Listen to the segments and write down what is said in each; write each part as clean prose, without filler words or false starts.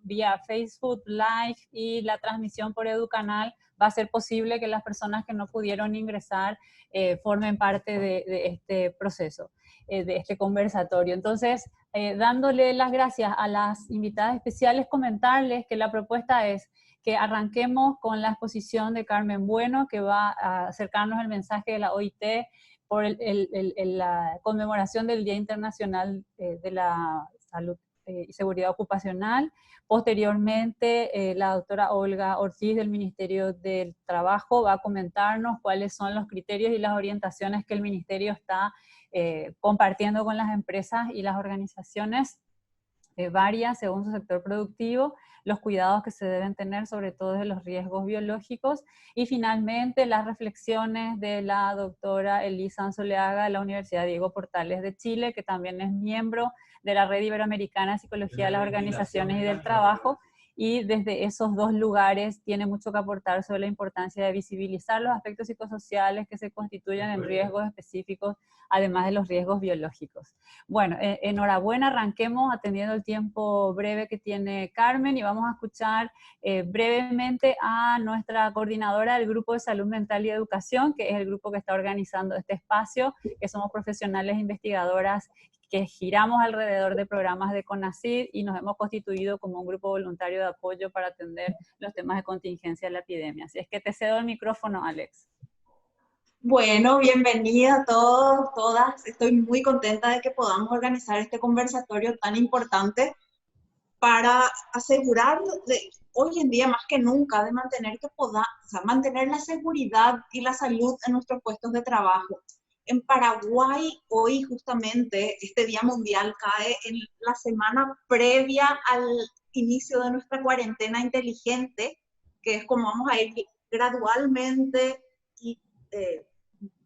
vía Facebook Live y la transmisión por EduCanal va a ser posible que las personas que no pudieron ingresar formen parte de este proceso, de este conversatorio. Entonces, dándole las gracias a las invitadas especiales, comentarles que la propuesta es que arranquemos con la exposición de Carmen Bueno, que va a acercarnos el mensaje de la OIT por la conmemoración del Día Internacional de la Salud y Seguridad Ocupacional. Posteriormente, la doctora Olga Ortiz del Ministerio del Trabajo va a comentarnos cuáles son los criterios y las orientaciones que el Ministerio está compartiendo con las empresas y las organizaciones varias según su sector productivo, los cuidados que se deben tener, sobre todo de los riesgos biológicos, y finalmente las reflexiones de la doctora Elisa Anzoleaga de la Universidad Diego Portales de Chile, que también es miembro de la Red Iberoamericana de Psicología de las Organizaciones y del Trabajo, y desde esos dos lugares tiene mucho que aportar sobre la importancia de visibilizar los aspectos psicosociales que se constituyen en riesgos específicos, además de los riesgos biológicos. Bueno, enhorabuena, arranquemos atendiendo el tiempo breve que tiene Carmen y vamos a escuchar brevemente a nuestra coordinadora del Grupo de Salud Mental y Educación, que es el grupo que está organizando este espacio, que somos profesionales investigadoras que giramos alrededor de programas de CONACYT y nos hemos constituido como un grupo voluntario de apoyo para atender los temas de contingencia de la epidemia. Así es que te cedo el micrófono, Alex. Bueno, bienvenida a todos, todas. Estoy muy contenta de que podamos organizar este conversatorio tan importante para asegurar hoy en día más que nunca de mantener la seguridad y la salud en nuestros puestos de trabajo. En Paraguay, hoy justamente, este Día Mundial cae en la semana previa al inicio de nuestra cuarentena inteligente, que es como vamos a ir gradualmente y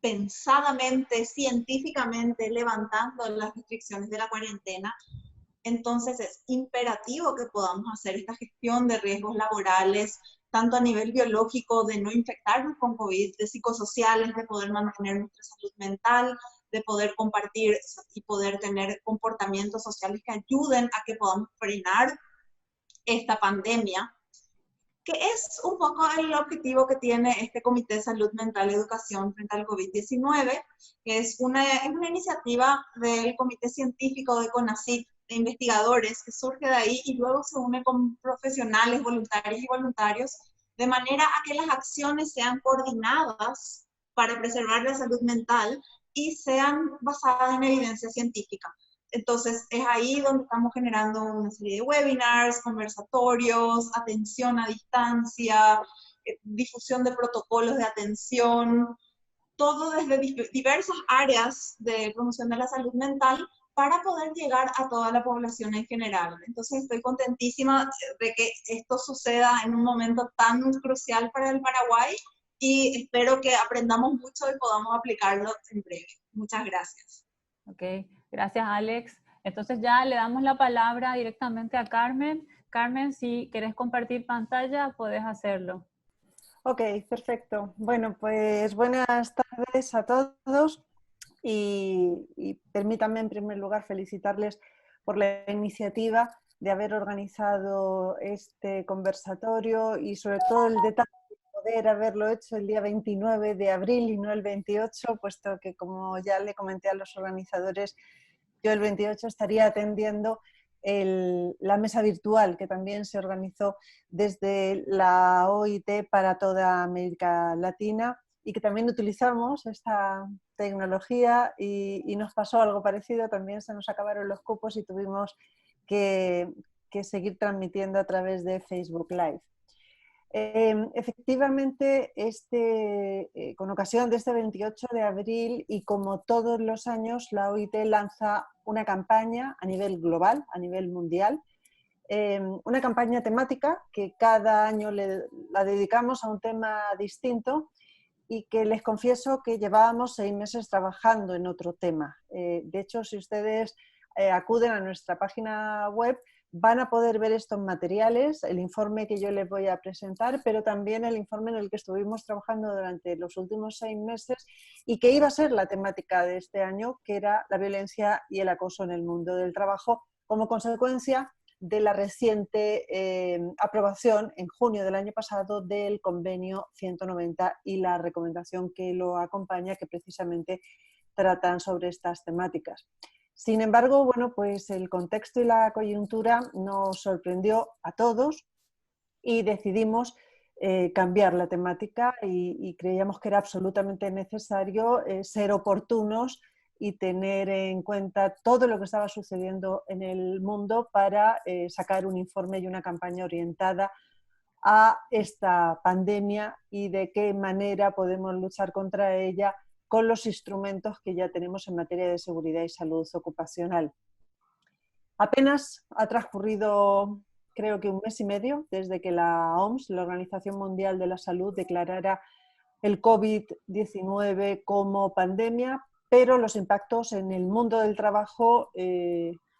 pensadamente, científicamente, levantando las restricciones de la cuarentena. Entonces es imperativo que podamos hacer esta gestión de riesgos laborales, tanto a nivel biológico, de no infectarnos con COVID, de psicosociales, de poder mantener nuestra salud mental, de poder compartir y poder tener comportamientos sociales que ayuden a que podamos frenar esta pandemia, que es un poco el objetivo que tiene este Comité de Salud Mental y Educación frente al COVID-19, que es una iniciativa del Comité Científico de CONACYT, de investigadores, que surge de ahí y luego se une con profesionales, voluntarios y voluntarios, de manera a que las acciones sean coordinadas para preservar la salud mental y sean basadas en evidencia científica. Entonces, es ahí donde estamos generando una serie de webinars, conversatorios, atención a distancia, difusión de protocolos de atención, todo desde diversas áreas de promoción de la salud mental para poder llegar a toda la población en general. Entonces, estoy contentísima de que esto suceda en un momento tan crucial para el Paraguay y espero que aprendamos mucho y podamos aplicarlo en breve. Muchas gracias. Ok, gracias Alex. Entonces ya le damos la palabra directamente a Carmen. Carmen, si querés compartir pantalla, puedes hacerlo. Ok, perfecto. Bueno, pues buenas tardes a todos y permítanme en primer lugar felicitarles por la iniciativa de haber organizado este conversatorio y sobre todo el detalle de poder haberlo hecho el día 29 de abril y no el 28, puesto que, como ya le comenté a los organizadores, yo el 28 estaría atendiendo la mesa virtual que también se organizó desde la OIT para toda América Latina y que también utilizamos esta tecnología y nos pasó algo parecido, también se nos acabaron los cupos y tuvimos que seguir transmitiendo a través de Facebook Live. Efectivamente, con ocasión de este 28 de abril y como todos los años, la OIT lanza una campaña a nivel global, a nivel mundial, una campaña temática que cada año la dedicamos a un tema distinto y que les confieso que llevábamos 6 meses trabajando en otro tema. De hecho, si ustedes acuden a nuestra página web, van a poder ver estos materiales, el informe que yo les voy a presentar, pero también el informe en el que estuvimos trabajando durante los últimos 6 meses y que iba a ser la temática de este año, que era la violencia y el acoso en el mundo del trabajo como consecuencia de la reciente aprobación en junio del año pasado del convenio 190 y la recomendación que lo acompaña, que precisamente tratan sobre estas temáticas. Sin embargo, bueno, pues el contexto y la coyuntura nos sorprendió a todos y decidimos cambiar la temática y creíamos que era absolutamente necesario ser oportunos y tener en cuenta todo lo que estaba sucediendo en el mundo para sacar un informe y una campaña orientada a esta pandemia y de qué manera podemos luchar contra ella con los instrumentos que ya tenemos en materia de seguridad y salud ocupacional. Apenas ha transcurrido, creo que un mes y medio, desde que la OMS, la Organización Mundial de la Salud, declarara el COVID-19 como pandemia, pero los impactos en el mundo del trabajo,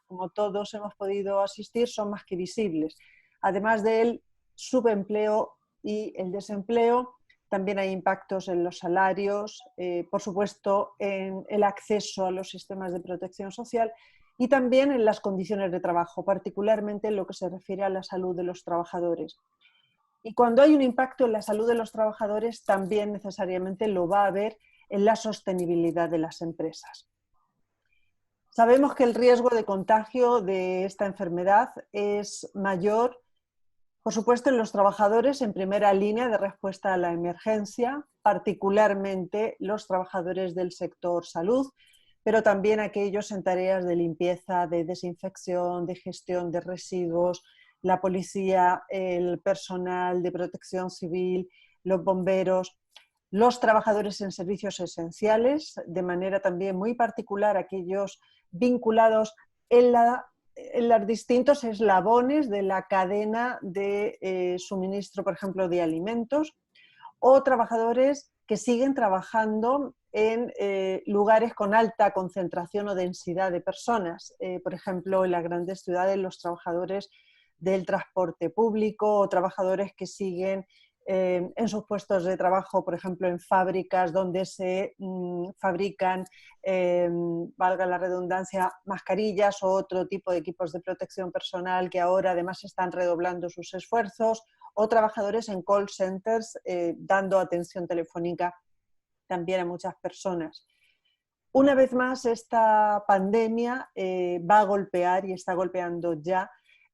como todos hemos podido asistir, son más que visibles. Además del subempleo y el desempleo, también hay impactos en los salarios, por supuesto en el acceso a los sistemas de protección social y también en las condiciones de trabajo, particularmente en lo que se refiere a la salud de los trabajadores. Y cuando hay un impacto en la salud de los trabajadores, también necesariamente lo va a haber en la sostenibilidad de las empresas. Sabemos que el riesgo de contagio de esta enfermedad es mayor, por supuesto, en los trabajadores en primera línea de respuesta a la emergencia, particularmente los trabajadores del sector salud, pero también aquellos en tareas de limpieza, de desinfección, de gestión de residuos, la policía, el personal de protección civil, los bomberos, los trabajadores en servicios esenciales, de manera también muy particular aquellos vinculados en los distintos eslabones de la cadena de suministro, por ejemplo, de alimentos, o trabajadores que siguen trabajando en lugares con alta concentración o densidad de personas, por ejemplo, en las grandes ciudades, los trabajadores del transporte público o trabajadores que siguen en sus puestos de trabajo, por ejemplo, en fábricas donde se fabrican, valga la redundancia, mascarillas o otro tipo de equipos de protección personal que ahora además están redoblando sus esfuerzos, o trabajadores en call centers dando atención telefónica también a muchas personas. Una vez más, esta pandemia va a golpear y está golpeando ya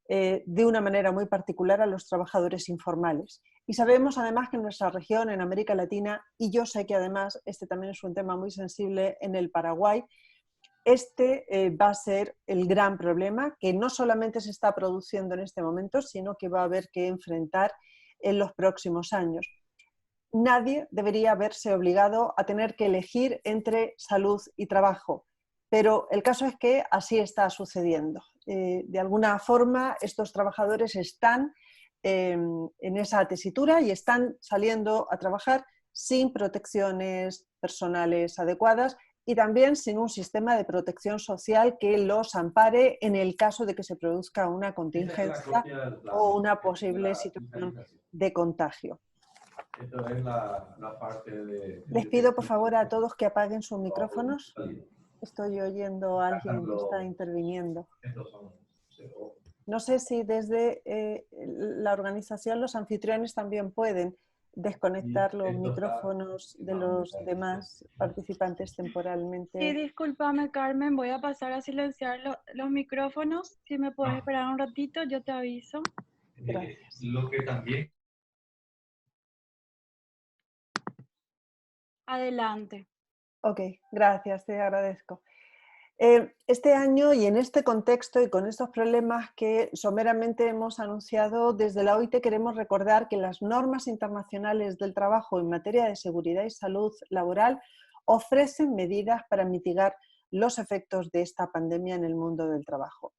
de una manera muy particular a los trabajadores informales. Y sabemos además que en nuestra región, en América Latina, y yo sé que además este también es un tema muy sensible en el Paraguay, este va a ser el gran problema que no solamente se está produciendo en este momento, sino que va a haber que enfrentar en los próximos años. Nadie debería verse obligado a tener que elegir entre salud y trabajo, pero el caso es que así está sucediendo. De alguna forma, estos trabajadores están en esa tesitura y están saliendo a trabajar sin protecciones personales adecuadas y también sin un sistema de protección social que los ampare en el caso de que se produzca una contingencia o una posible situación de contagio. Esto es la parte de... Les pido por favor a todos que apaguen sus micrófonos. Estoy oyendo a alguien que está interviniendo. No sé si desde la organización los anfitriones también pueden desconectar los micrófonos de los demás participantes temporalmente. Sí, discúlpame, Carmen, voy a pasar a silenciar los micrófonos. Si me puedes esperar un ratito, yo te aviso. Gracias. Lo que también... Adelante. Ok, gracias, te agradezco. Este año y en este contexto y con estos problemas que someramente hemos anunciado, desde la OIT queremos recordar que las normas internacionales del trabajo en materia de seguridad y salud laboral ofrecen medidas para mitigar los efectos de esta pandemia en el mundo del trabajo.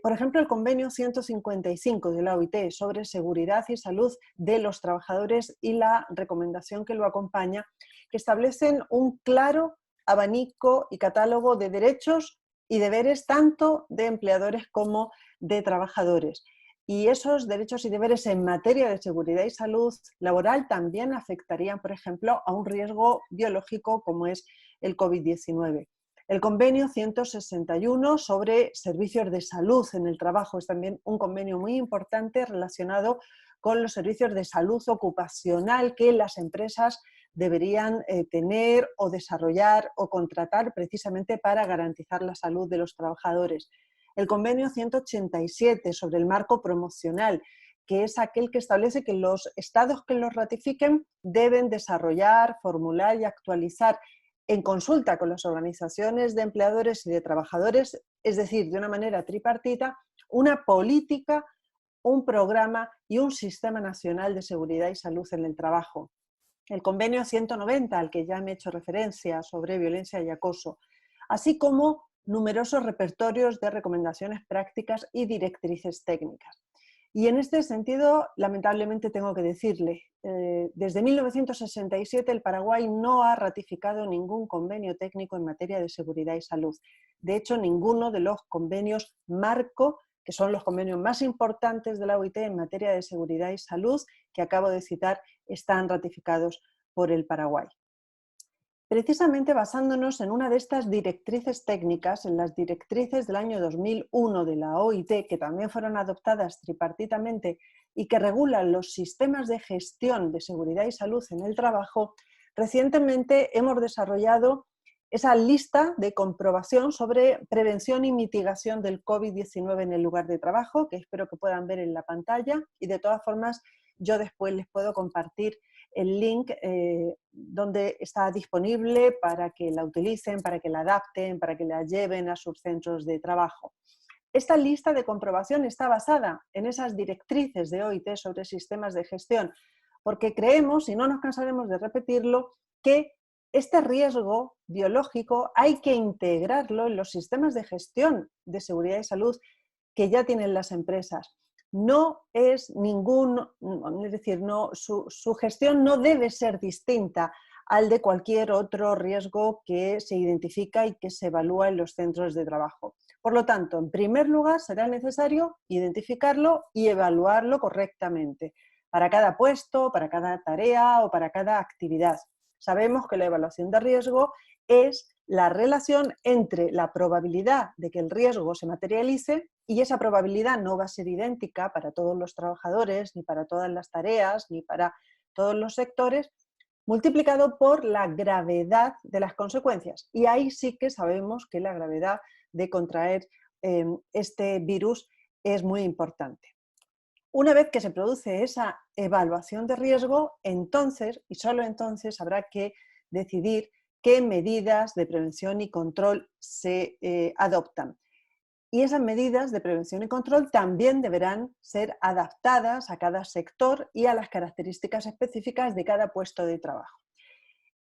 Por ejemplo, el convenio 155 de la OIT sobre seguridad y salud de los trabajadores y la recomendación que lo acompaña, que establecen un claro abanico y catálogo de derechos y deberes tanto de empleadores como de trabajadores. Y esos derechos y deberes en materia de seguridad y salud laboral también afectarían, por ejemplo, a un riesgo biológico como es el COVID-19. El convenio 161 sobre servicios de salud en el trabajo es también un convenio muy importante relacionado con los servicios de salud ocupacional que las empresas deberían tener o desarrollar o contratar precisamente para garantizar la salud de los trabajadores. El convenio 187 sobre el marco promocional, que es aquel que establece que los estados que los ratifiquen deben desarrollar, formular y actualizar en consulta con las organizaciones de empleadores y de trabajadores, es decir, de una manera tripartita, una política, un programa y un sistema nacional de seguridad y salud en el trabajo. El convenio 190, al que ya me he hecho referencia, sobre violencia y acoso, así como numerosos repertorios de recomendaciones prácticas y directrices técnicas. Y en este sentido, lamentablemente tengo que decirle, desde 1967 el Paraguay no ha ratificado ningún convenio técnico en materia de seguridad y salud. De hecho, ninguno de los convenios marco, que son los convenios más importantes de la OIT en materia de seguridad y salud, que acabo de citar, están ratificados por el Paraguay. Precisamente basándonos en una de estas directrices técnicas, en las directrices del año 2001 de la OIT, que también fueron adoptadas tripartitamente y que regulan los sistemas de gestión de seguridad y salud en el trabajo, recientemente hemos desarrollado esa lista de comprobación sobre prevención y mitigación del COVID-19 en el lugar de trabajo, que espero que puedan ver en la pantalla, y de todas formas yo después les puedo compartir el link donde está disponible para que la utilicen, para que la adapten, para que la lleven a sus centros de trabajo. Esta lista de comprobación está basada en esas directrices de OIT sobre sistemas de gestión, porque creemos, y no nos cansaremos de repetirlo, que este riesgo biológico hay que integrarlo en los sistemas de gestión de seguridad y salud que ya tienen las empresas. No es ningún, es decir, no, su gestión no debe ser distinta al de cualquier otro riesgo que se identifica y que se evalúa en los centros de trabajo. Por lo tanto, en primer lugar, será necesario identificarlo y evaluarlo correctamente para cada puesto, para cada tarea o para cada actividad. Sabemos que la evaluación de riesgo es la relación entre la probabilidad de que el riesgo se materialice, y esa probabilidad no va a ser idéntica para todos los trabajadores, ni para todas las tareas, ni para todos los sectores, multiplicado por la gravedad de las consecuencias. Y ahí sí que sabemos que la gravedad de contraer este virus es muy importante. Una vez que se produce esa evaluación de riesgo, entonces, y solo entonces, habrá que decidir qué medidas de prevención y control se adoptan. Y esas medidas de prevención y control también deberán ser adaptadas a cada sector y a las características específicas de cada puesto de trabajo.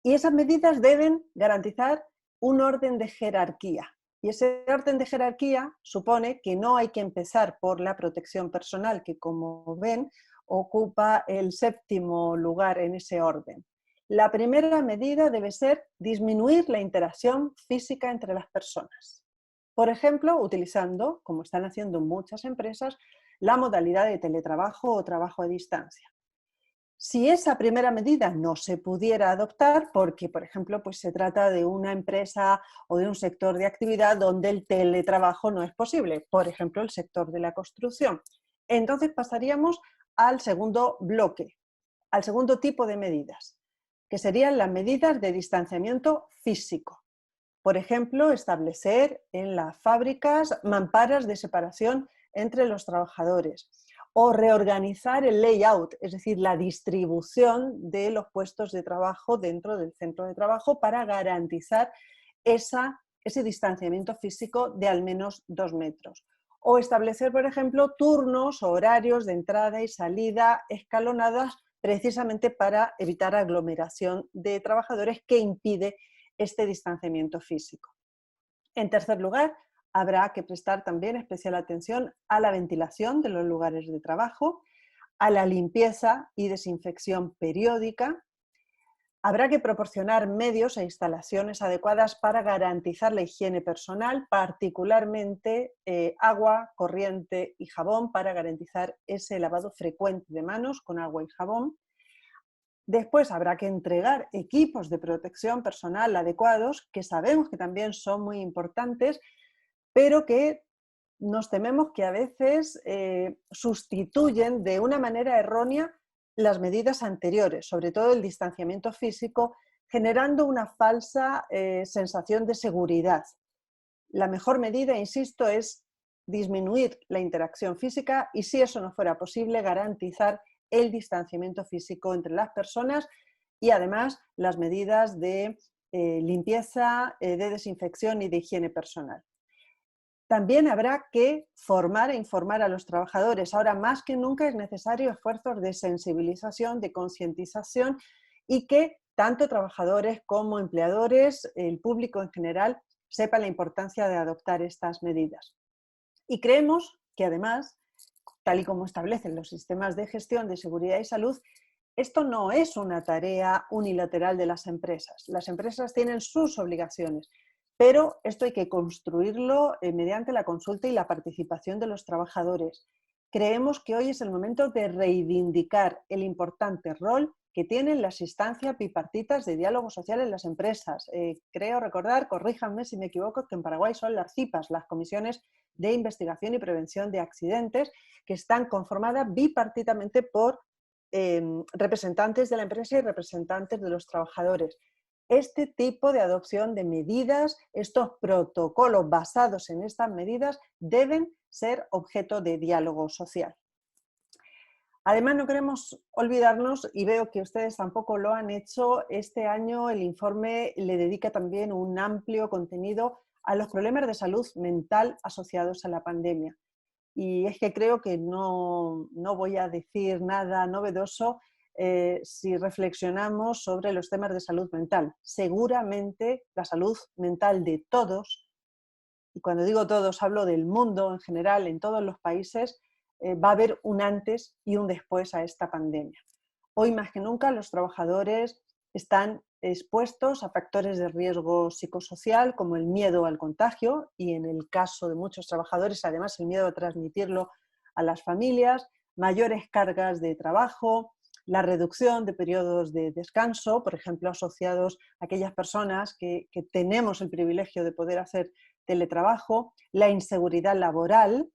Y esas medidas deben garantizar un orden de jerarquía. Y ese orden de jerarquía supone que no hay que empezar por la protección personal, que como ven ocupa el 7º lugar en ese orden. La primera medida debe ser disminuir la interacción física entre las personas. Por ejemplo, utilizando, como están haciendo muchas empresas, la modalidad de teletrabajo o trabajo a distancia. Si esa primera medida no se pudiera adoptar, porque, por ejemplo, pues se trata de una empresa o de un sector de actividad donde el teletrabajo no es posible, por ejemplo, el sector de la construcción, entonces pasaríamos al segundo bloque, al segundo tipo de medidas, que serían las medidas de distanciamiento físico. Por ejemplo, establecer en las fábricas mamparas de separación entre los trabajadores o reorganizar el layout, es decir, la distribución de los puestos de trabajo dentro del centro de trabajo para garantizar ese distanciamiento físico de al menos 2 metros. O establecer, por ejemplo, turnos o horarios de entrada y salida escalonadas precisamente para evitar aglomeración de trabajadores que impide este distanciamiento físico. En tercer lugar, habrá que prestar también especial atención a la ventilación de los lugares de trabajo, a la limpieza y desinfección periódica. Habrá que proporcionar medios e instalaciones adecuadas para garantizar la higiene personal, particularmente agua, corriente y jabón, para garantizar ese lavado frecuente de manos con agua y jabón. Después habrá que entregar equipos de protección personal adecuados, que sabemos que también son muy importantes, pero que nos tememos que a veces sustituyen de una manera errónea las medidas anteriores, sobre todo el distanciamiento físico, generando una falsa sensación de seguridad. La mejor medida, insisto, es disminuir la interacción física y, si eso no fuera posible, garantizar el distanciamiento físico entre las personas y además las medidas de limpieza, de desinfección y de higiene personal. También habrá que formar e informar a los trabajadores. Ahora más que nunca es necesario esfuerzos de sensibilización, de concientización y que tanto trabajadores como empleadores, el público en general, sepa la importancia de adoptar estas medidas. Y creemos que además, tal y como establecen los sistemas de gestión de seguridad y salud, esto no es una tarea unilateral de las empresas. Las empresas tienen sus obligaciones, pero esto hay que construirlo mediante la consulta y la participación de los trabajadores. Creemos que hoy es el momento de reivindicar el importante rol que tienen las instancias bipartitas de diálogo social en las empresas. Creo recordar, corríjanme si me equivoco, que en Paraguay son las CIPAs, las Comisiones de Investigación y Prevención de Accidentes, que están conformadas bipartitamente por representantes de la empresa y representantes de los trabajadores. Este tipo de adopción de medidas, estos protocolos basados en estas medidas, deben ser objeto de diálogo social. Además, no queremos olvidarnos, y veo que ustedes tampoco lo han hecho, este año el informe le dedica también un amplio contenido a los problemas de salud mental asociados a la pandemia. Y es que creo que no voy a decir nada novedoso si reflexionamos sobre los temas de salud mental. Seguramente la salud mental de todos, y cuando digo todos hablo del mundo en general, en todos los países, va a haber un antes y un después a esta pandemia. Hoy más que nunca los trabajadores están expuestos a factores de riesgo psicosocial como el miedo al contagio y, en el caso de muchos trabajadores, además el miedo a transmitirlo a las familias, mayores cargas de trabajo, la reducción de periodos de descanso, por ejemplo, asociados a aquellas personas que tenemos el privilegio de poder hacer teletrabajo, la inseguridad laboral,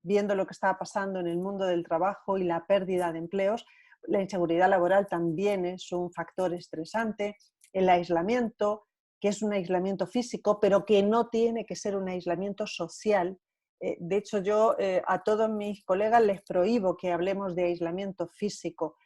viendo lo que está pasando en el mundo del trabajo y la pérdida de empleos. La inseguridad laboral también es un factor estresante, el aislamiento, que es un aislamiento físico, pero que no tiene que ser un aislamiento social. De hecho, yo a todos mis colegas les prohíbo que hablemos de aislamiento físico,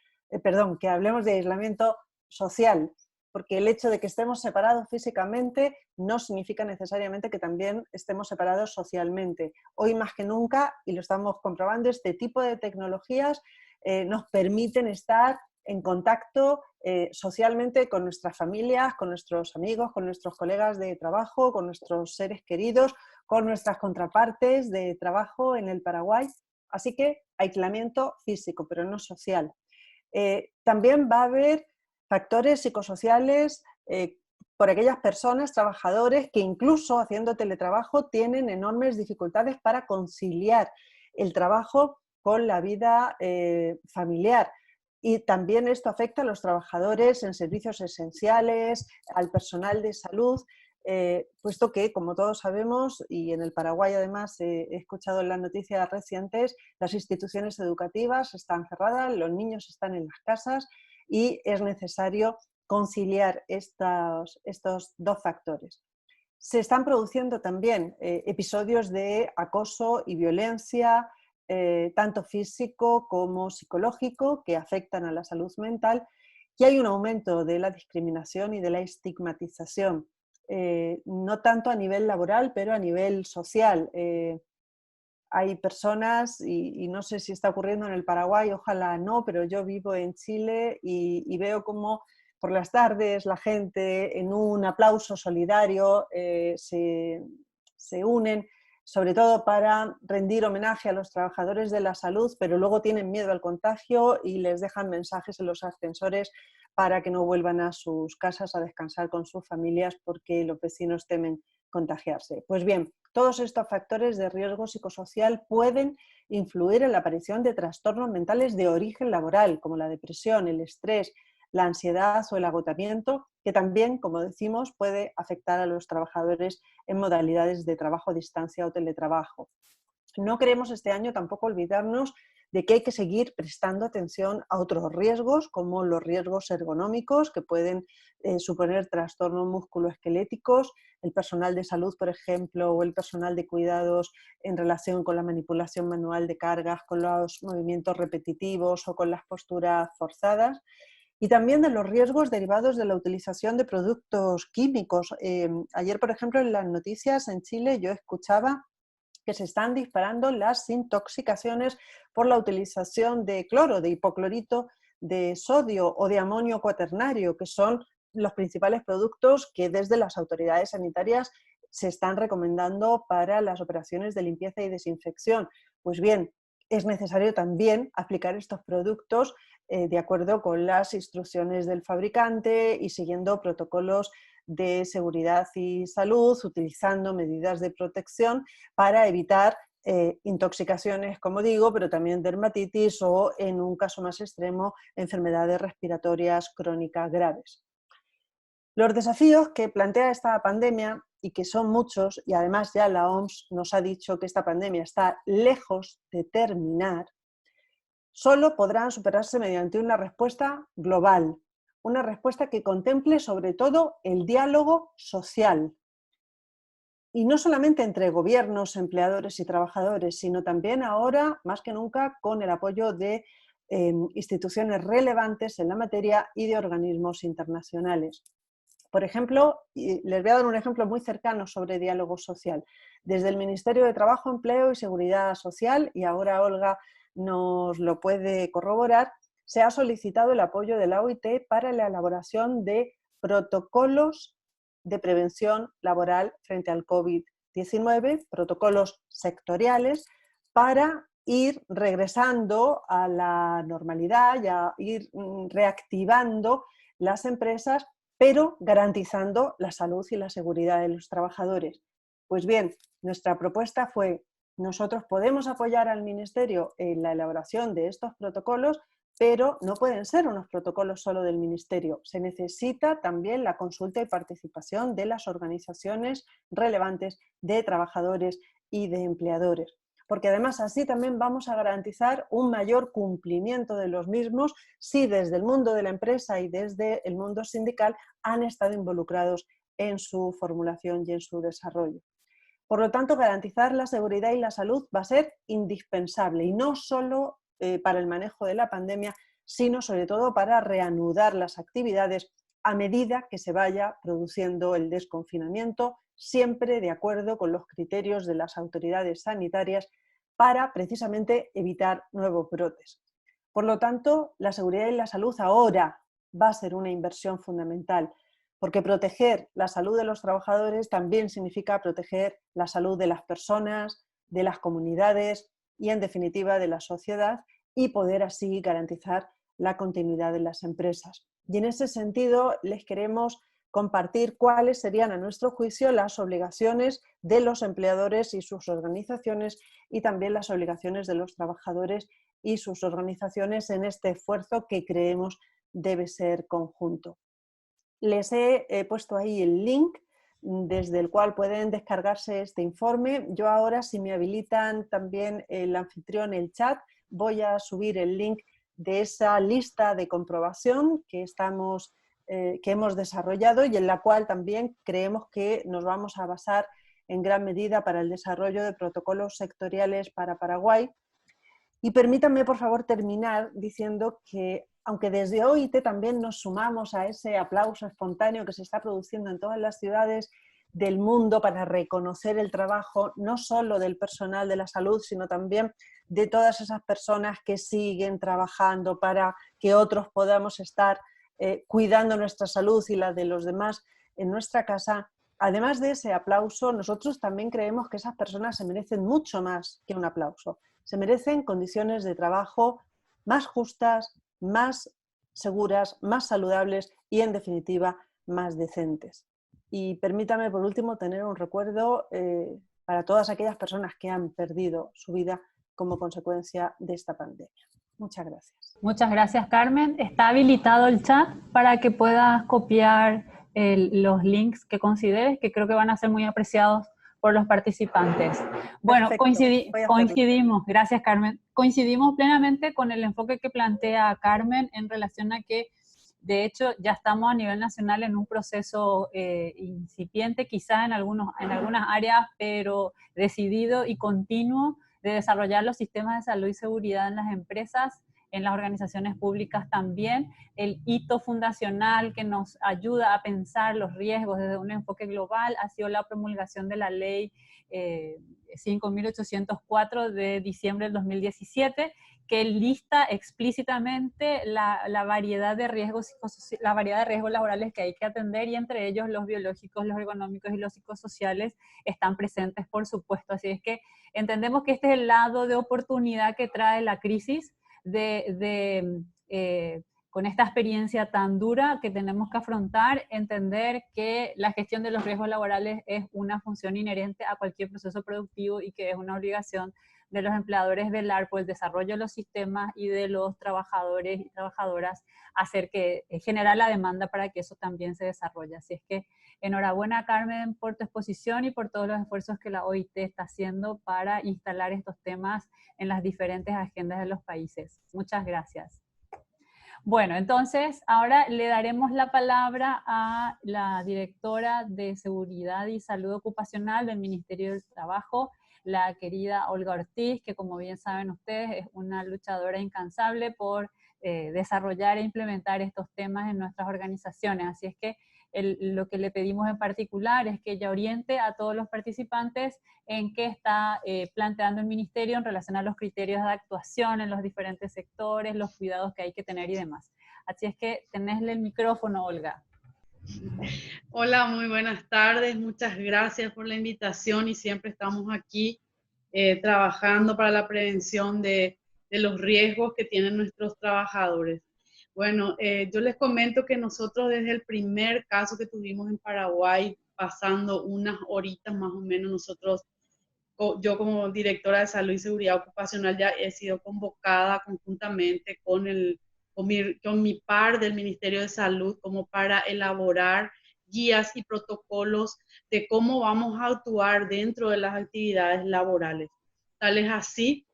que hablemos de aislamiento social, porque el hecho de que estemos separados físicamente no significa necesariamente que también estemos separados socialmente. Hoy más que nunca, y lo estamos comprobando, este tipo de tecnologías nos permiten estar en contacto socialmente con nuestras familias, con nuestros amigos, con nuestros colegas de trabajo, con nuestros seres queridos, con nuestras contrapartes de trabajo en el Paraguay. Así que aislamiento físico, pero no social. También va a haber factores psicosociales por aquellas personas, trabajadores, que incluso haciendo teletrabajo tienen enormes dificultades para conciliar el trabajo con la vida familiar. Y también esto afecta a los trabajadores en servicios esenciales, al personal de salud, puesto que, como todos sabemos, y en el Paraguay además he escuchado en las noticias recientes, las instituciones educativas están cerradas, los niños están en las casas y es necesario conciliar estos dos factores. Se están produciendo también episodios de acoso y violencia, tanto físico como psicológico, que afectan a la salud mental, y hay un aumento de la discriminación y de la estigmatización, no tanto a nivel laboral, pero a nivel social. Hay personas, y no sé si está ocurriendo en el Paraguay, ojalá no, pero yo vivo en Chile y veo como por las tardes la gente en un aplauso solidario se unen sobre todo para rendir homenaje a los trabajadores de la salud, pero luego tienen miedo al contagio y les dejan mensajes en los ascensores para que no vuelvan a sus casas a descansar con sus familias porque los vecinos temen contagiarse. Pues bien, todos estos factores de riesgo psicosocial pueden influir en la aparición de trastornos mentales de origen laboral, como la depresión, el estrés, la ansiedad o el agotamiento, que también, como decimos, puede afectar a los trabajadores en modalidades de trabajo a distancia o teletrabajo. No queremos este año tampoco olvidarnos de que hay que seguir prestando atención a otros riesgos, como los riesgos ergonómicos, que pueden suponer trastornos musculoesqueléticos, el personal de salud, por ejemplo, o el personal de cuidados en relación con la manipulación manual de cargas, con los movimientos repetitivos o con las posturas forzadas. Y también de los riesgos derivados de la utilización de productos químicos. Ayer, por ejemplo, en las noticias en Chile yo escuchaba que se están disparando las intoxicaciones por la utilización de cloro, de hipoclorito de sodio o de amonio cuaternario, que son los principales productos que desde las autoridades sanitarias se están recomendando para las operaciones de limpieza y desinfección. Pues bien, es necesario también aplicar estos productos de acuerdo con las instrucciones del fabricante y siguiendo protocolos de seguridad y salud, utilizando medidas de protección para evitar intoxicaciones, como digo, pero también dermatitis o, en un caso más extremo, enfermedades respiratorias crónicas graves. Los desafíos que plantea esta pandemia, y que son muchos, y además ya la OMS nos ha dicho que esta pandemia está lejos de terminar, solo podrán superarse mediante una respuesta global, una respuesta que contemple sobre todo el diálogo social. Y no solamente entre gobiernos, empleadores y trabajadores, sino también ahora, más que nunca, con el apoyo de instituciones relevantes en la materia y de organismos internacionales. Por ejemplo, les voy a dar un ejemplo muy cercano sobre diálogo social. Desde el Ministerio de Trabajo, Empleo y Seguridad Social, y ahora Olga nos lo puede corroborar, se ha solicitado el apoyo de la OIT para la elaboración de protocolos de prevención laboral frente al COVID-19, protocolos sectoriales, para ir regresando a la normalidad y a ir reactivando las empresas, pero garantizando la salud y la seguridad de los trabajadores. Pues bien, nuestra propuesta fue: nosotros podemos apoyar al Ministerio en la elaboración de estos protocolos, pero no pueden ser unos protocolos solo del Ministerio. Se necesita también la consulta y participación de las organizaciones relevantes de trabajadores y de empleadores, porque además así también vamos a garantizar un mayor cumplimiento de los mismos si desde el mundo de la empresa y desde el mundo sindical han estado involucrados en su formulación y en su desarrollo. Por lo tanto, garantizar la seguridad y la salud va a ser indispensable, y no solo para el manejo de la pandemia, sino sobre todo para reanudar las actividades a medida que se vaya produciendo el desconfinamiento, siempre de acuerdo con los criterios de las autoridades sanitarias, para precisamente evitar nuevos brotes. Por lo tanto, la seguridad y la salud ahora va a ser una inversión fundamental, porque proteger la salud de los trabajadores también significa proteger la salud de las personas, de las comunidades y, en definitiva, de la sociedad, y poder así garantizar la continuidad de las empresas. Y en ese sentido les queremos compartir cuáles serían, a nuestro juicio, las obligaciones de los empleadores y sus organizaciones, y también las obligaciones de los trabajadores y sus organizaciones en este esfuerzo que creemos debe ser conjunto. Les he puesto ahí el link desde el cual pueden descargarse este informe. Yo ahora, si me habilitan también el anfitrión, el chat, voy a subir el link de esa lista de comprobación que hemos desarrollado y en la cual también creemos que nos vamos a basar en gran medida para el desarrollo de protocolos sectoriales para Paraguay. Y permítanme, por favor, terminar diciendo que, aunque desde OIT también nos sumamos a ese aplauso espontáneo que se está produciendo en todas las ciudades del mundo para reconocer el trabajo no solo del personal de la salud, sino también de todas esas personas que siguen trabajando para que otros podamos estar cuidando nuestra salud y la de los demás en nuestra casa, además de ese aplauso, nosotros también creemos que esas personas se merecen mucho más que un aplauso. Se merecen condiciones de trabajo más justas, más seguras, más saludables y, en definitiva, más decentes. Y permítame, por último, tener un recuerdo para todas aquellas personas que han perdido su vida como consecuencia de esta pandemia. Muchas gracias. Muchas gracias, Carmen. Está habilitado el chat para que puedas copiar los links que consideres, que creo que van a ser muy apreciados por los participantes. Bueno, coincidimos, gracias, Carmen. Coincidimos plenamente con el enfoque que plantea Carmen en relación a que, de hecho, ya estamos a nivel nacional en un proceso incipiente, quizá en algunas áreas, pero decidido y continuo, de desarrollar los sistemas de salud y seguridad en las empresas, en las organizaciones públicas también. El hito fundacional que nos ayuda a pensar los riesgos desde un enfoque global ha sido la promulgación de la ley 5.804 de diciembre del 2017, que lista explícitamente la variedad de riesgos laborales que hay que atender, y entre ellos los biológicos, los ergonómicos y los psicosociales están presentes, por supuesto. Así es que entendemos que este es el lado de oportunidad que trae la crisis con esta experiencia tan dura que tenemos que afrontar, entender que la gestión de los riesgos laborales es una función inherente a cualquier proceso productivo y que es una obligación de los empleadores velar por el desarrollo de los sistemas y de los trabajadores y trabajadoras, hacer que generar la demanda para que eso también se desarrolle. Así es que enhorabuena, Carmen, por tu exposición y por todos los esfuerzos que la OIT está haciendo para instalar estos temas en las diferentes agendas de los países. Muchas gracias. Bueno, entonces ahora le daremos la palabra a la directora de Seguridad y Salud Ocupacional del Ministerio del Trabajo, la querida Olga Ortiz, que como bien saben ustedes es una luchadora incansable por desarrollar e implementar estos temas en nuestras organizaciones. Así es que lo que le pedimos en particular es que ella oriente a todos los participantes en qué está planteando el Ministerio en relación a los criterios de actuación en los diferentes sectores, los cuidados que hay que tener y demás. Así es que tenésle el micrófono, Olga. Hola, muy buenas tardes. Muchas gracias por la invitación y siempre estamos aquí trabajando para la prevención de los riesgos que tienen nuestros trabajadores. Bueno, yo les comento que nosotros desde el primer caso que tuvimos en Paraguay, pasando unas horitas más o menos, yo como directora de Salud y Seguridad Ocupacional ya he sido convocada conjuntamente con mi par del Ministerio de Salud como para elaborar guías y protocolos de cómo vamos a actuar dentro de las actividades laborales. Tal es así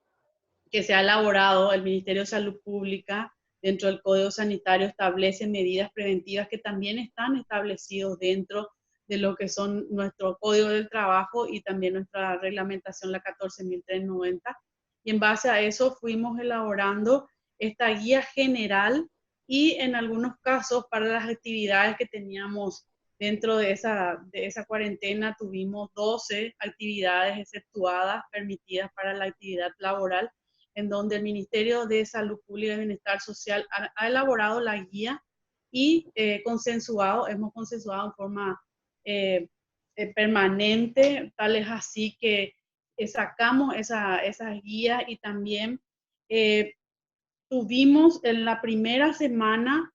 que se ha elaborado el Ministerio de Salud Pública. Dentro del Código Sanitario establece medidas preventivas que también están establecidos dentro de lo que son nuestro Código del Trabajo y también nuestra reglamentación, la 14.390. Y en base a eso fuimos elaborando esta guía general y en algunos casos para las actividades que teníamos dentro de esa cuarentena tuvimos 12 actividades exceptuadas permitidas para la actividad laboral, en donde el Ministerio de Salud Pública y Bienestar Social ha elaborado la guía y hemos consensuado en forma permanente, tal es así que sacamos esas guías y también tuvimos en la primera semana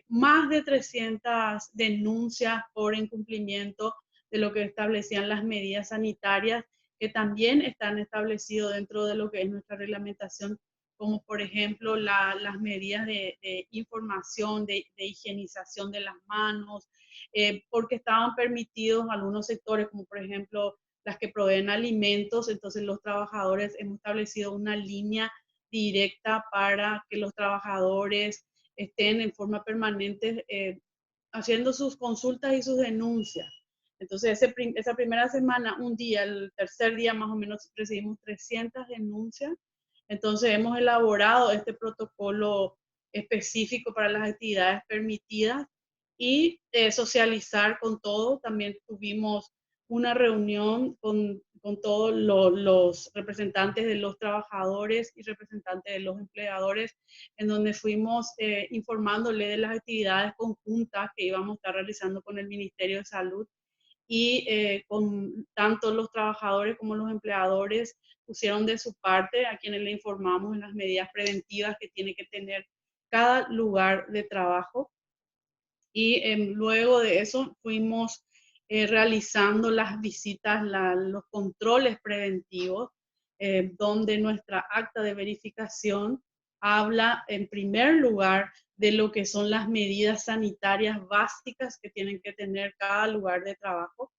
más de 300 denuncias por incumplimiento de lo que establecían las medidas sanitarias, que también están establecidos dentro de lo que es nuestra reglamentación, como por ejemplo las medidas de información, de higienización de las manos, porque estaban permitidos algunos sectores, como por ejemplo las que proveen alimentos. Entonces los trabajadores hemos establecido una línea directa para que los trabajadores estén en forma permanente haciendo sus consultas y sus denuncias. Entonces, esa primera semana, un día, el tercer día más o menos, recibimos 300 denuncias. Entonces, hemos elaborado este protocolo específico para las actividades permitidas y socializar con todo. También tuvimos una reunión con todos los representantes de los trabajadores y representantes de los empleadores, en donde fuimos informándole de las actividades conjuntas que íbamos a estar realizando con el Ministerio de Salud y con tanto los trabajadores como los empleadores pusieron de su parte, a quienes le informamos en las medidas preventivas que tiene que tener cada lugar de trabajo. Y luego de eso fuimos realizando las visitas, los controles preventivos, donde nuestra acta de verificación habla en primer lugar de lo que son las medidas sanitarias básicas que tienen que tener cada lugar de trabajo.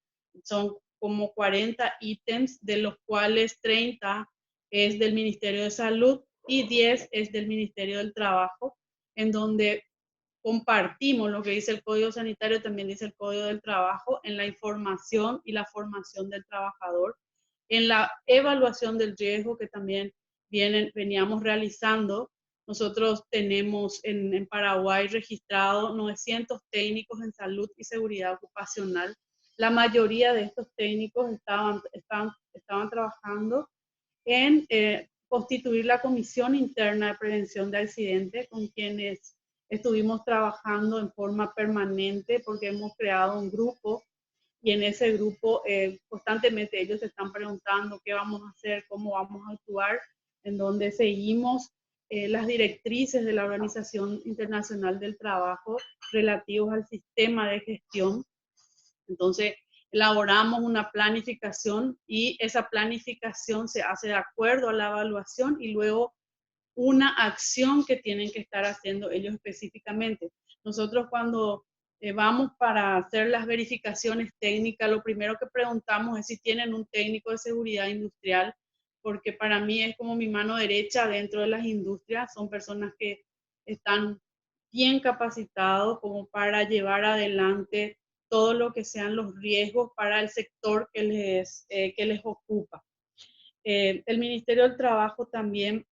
Son como 40 ítems, de los cuales 30 es del Ministerio de Salud y 10 es del Ministerio del Trabajo, en donde compartimos lo que dice el Código Sanitario, también dice el Código del Trabajo, en la información y la formación del trabajador, en la evaluación del riesgo que también veníamos realizando. Nosotros tenemos en Paraguay registrado 900 técnicos en salud y seguridad ocupacional. La mayoría de estos técnicos estaban trabajando en constituir la Comisión Interna de Prevención de Accidentes, con quienes estuvimos trabajando en forma permanente porque hemos creado un grupo y en ese grupo constantemente ellos se están preguntando qué vamos a hacer, cómo vamos a actuar, en donde seguimos las directrices de la Organización Internacional del Trabajo relativos al sistema de gestión. Entonces, elaboramos una planificación y esa planificación se hace de acuerdo a la evaluación y luego una acción que tienen que estar haciendo ellos específicamente. Nosotros cuando vamos para hacer las verificaciones técnicas, lo primero que preguntamos es si tienen un técnico de seguridad industrial, porque para mí es como mi mano derecha dentro de las industrias. Son personas que están bien capacitados como para llevar adelante todo lo que sean los riesgos para el sector que les ocupa. El Ministerio del Trabajo también,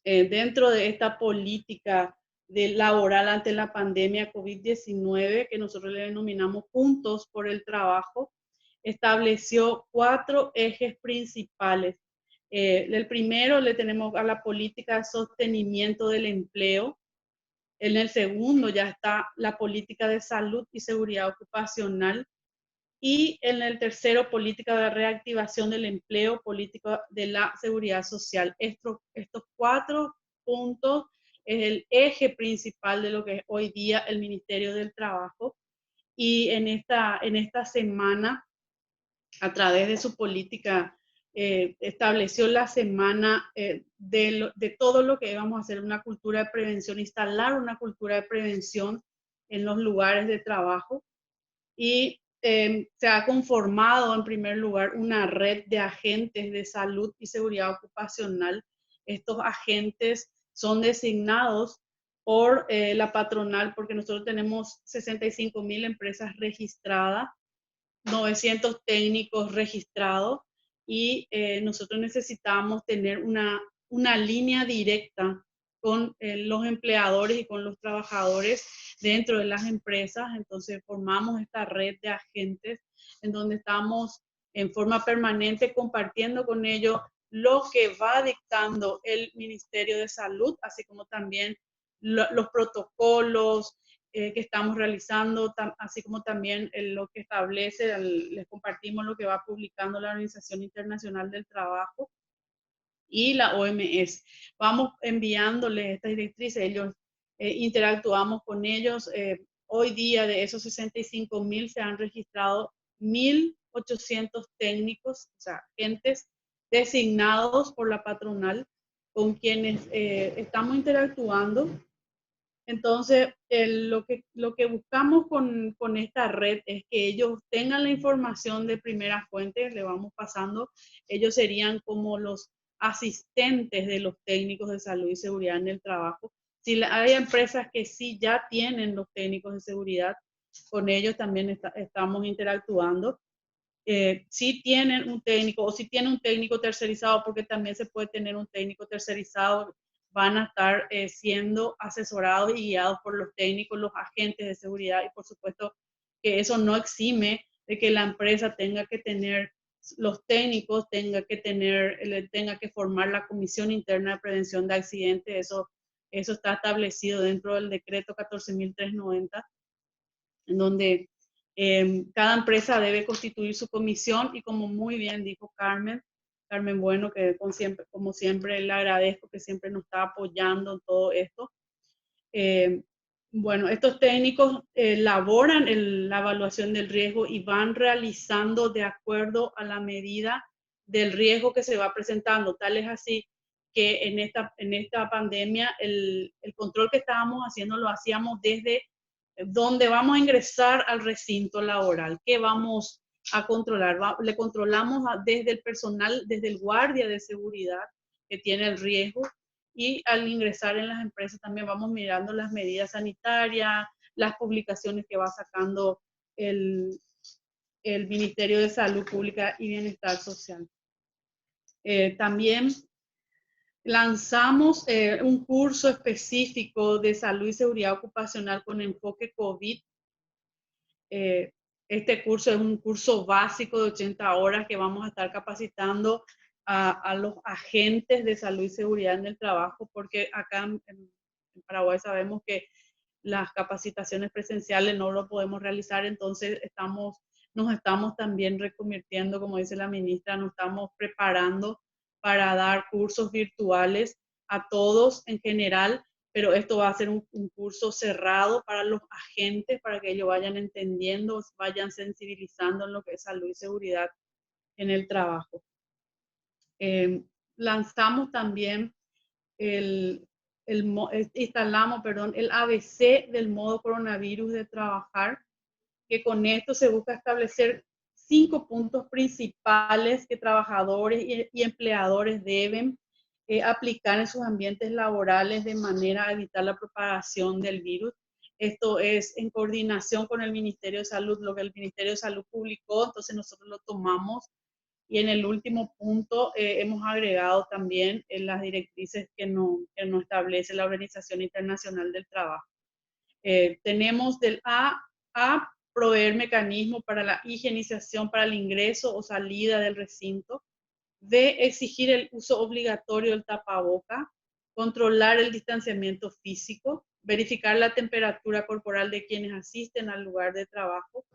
dentro de esta política laboral ante la pandemia COVID-19, que nosotros le denominamos Juntos por el Trabajo, estableció 4 ejes principales. El primero le tenemos a la política de sostenimiento del empleo. En el segundo ya está la política de salud y seguridad ocupacional. Y en el tercero, política de reactivación del empleo, política de la seguridad social. Estos 4 puntos es el eje principal de lo que es hoy día el Ministerio del Trabajo. Y en esta semana, a través de su política, estableció la semana de todo lo que íbamos a hacer, una cultura de prevención, instalar una cultura de prevención en los lugares de trabajo. Y se ha conformado en primer lugar una red de agentes de salud y seguridad ocupacional. Estos agentes son designados por la patronal, porque nosotros tenemos 65.000 empresas registradas, 900 técnicos registrados, y nosotros necesitamos tener una línea directa con los empleadores y con los trabajadores dentro de las empresas. Entonces formamos esta red de agentes en donde estamos en forma permanente compartiendo con ellos lo que va dictando el Ministerio de Salud, así como también los protocolos que estamos realizando, así como también lo que establece, les compartimos lo que va publicando la Organización Internacional del Trabajo y la OMS. Vamos enviándoles estas directrices, ellos interactuamos con ellos. Hoy día de esos 65.000 se han registrado 1.800 técnicos, o sea, agentes designados por la patronal con quienes estamos interactuando. Entonces, lo que buscamos con esta red es que ellos tengan la información de primera fuente, le vamos pasando. Ellos serían como los asistentes de los técnicos de salud y seguridad en el trabajo. Si hay empresas que sí ya tienen los técnicos de seguridad, con ellos también estamos interactuando. Si tienen un técnico o si tienen un técnico tercerizado, porque también se puede tener un técnico tercerizado, van a estar siendo asesorados y guiados por los técnicos, los agentes de seguridad, y por supuesto que eso no exime de que la empresa tenga que tener los técnicos, tenga que formar la Comisión Interna de Prevención de Accidentes. Eso está establecido dentro del decreto 14.390, en donde Cada empresa debe constituir su comisión y como muy bien dijo Carmen Bueno, que como siempre le agradezco que siempre nos está apoyando en todo esto. Bueno, estos técnicos elaboran la evaluación del riesgo y van realizando de acuerdo a la medida del riesgo que se va presentando. Tal es así que en esta pandemia el control que estábamos haciendo lo hacíamos desde donde vamos a ingresar al recinto laboral. ¿Qué vamos a controlar? Le controlamos desde el personal, desde el guardia de seguridad que tiene el riesgo, y al ingresar en las empresas también vamos mirando las medidas sanitarias, las publicaciones que va sacando el Ministerio de Salud Pública y Bienestar Social. También lanzamos un curso específico de salud y seguridad ocupacional con enfoque COVID. Este curso es un curso básico de 80 horas que vamos a estar capacitando a los agentes de salud y seguridad en el trabajo, porque acá en Paraguay sabemos que las capacitaciones presenciales no lo podemos realizar, entonces nos estamos también reconvirtiendo, como dice la ministra, nos estamos preparando para dar cursos virtuales a todos en general, pero esto va a ser un curso cerrado para los agentes, para que ellos vayan entendiendo, vayan sensibilizando en lo que es salud y seguridad en el trabajo. Lanzamos también instalamos el ABC del modo coronavirus de trabajar, que con esto se busca establecer 5 puntos principales que trabajadores y empleadores deben aplicar en sus ambientes laborales de manera a evitar la propagación del virus. Esto es en coordinación con el Ministerio de Salud, lo que el Ministerio de Salud publicó, entonces nosotros lo tomamos. Y en el último punto hemos agregado también las directrices que nos establece la Organización Internacional del Trabajo. Tenemos del A, proveer mecanismos para la higienización para el ingreso o salida del recinto. B, exigir el uso obligatorio del tapaboca, controlar el distanciamiento físico, verificar la temperatura corporal de quienes asisten al lugar de trabajo,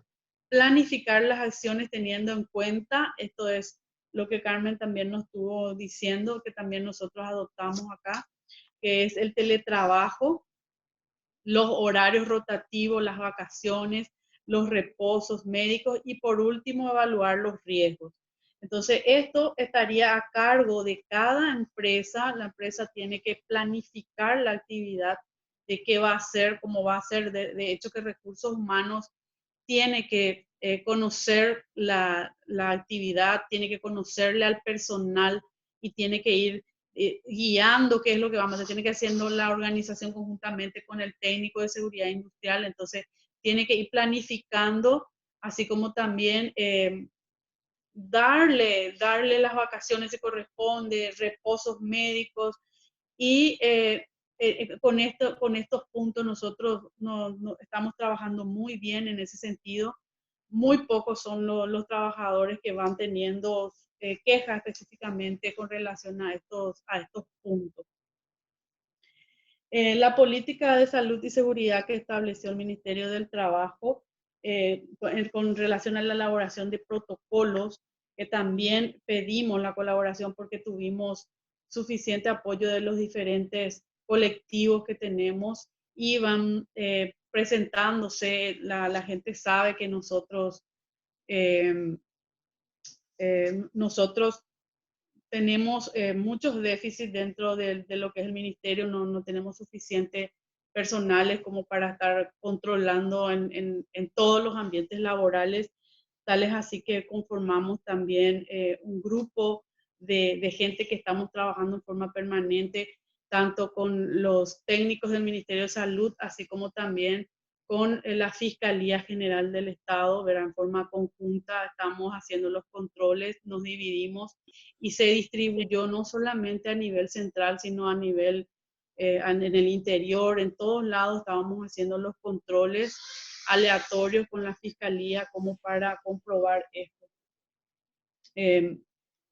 planificar las acciones teniendo en cuenta, esto es lo que Carmen también nos estuvo diciendo, que también nosotros adoptamos acá, que es el teletrabajo, los horarios rotativos, las vacaciones, los reposos médicos y por último evaluar los riesgos. Entonces esto estaría a cargo de cada empresa. La empresa tiene que planificar la actividad de qué va a hacer, cómo va a ser. De hecho que recursos humanos tiene que conocer la actividad, tiene que conocerle al personal y tiene que ir guiando qué es lo que vamos a hacer, tiene que ir haciendo la organización conjuntamente con el técnico de seguridad industrial, entonces tiene que ir planificando, así como también darle las vacaciones que corresponde, reposos médicos y con estos puntos nosotros estamos trabajando muy bien en ese sentido. Muy pocos son los trabajadores que van teniendo quejas específicamente con relación a estos puntos. La política de salud y seguridad que estableció el Ministerio del Trabajo con relación a la elaboración de protocolos, que también pedimos la colaboración porque tuvimos suficiente apoyo de los diferentes colectivos que tenemos y van presentándose. La gente sabe que nosotros tenemos muchos déficits dentro de lo que es el ministerio, no tenemos suficiente personales como para estar controlando en todos los ambientes laborales, tales así que conformamos también un grupo de gente que estamos trabajando en forma permanente, tanto con los técnicos del Ministerio de Salud, así como también con la Fiscalía General del Estado, ¿verdad? En forma conjunta estamos haciendo los controles, nos dividimos y se distribuyó no solamente a nivel central, sino a nivel en el interior, en todos lados estábamos haciendo los controles aleatorios con la Fiscalía como para comprobar esto.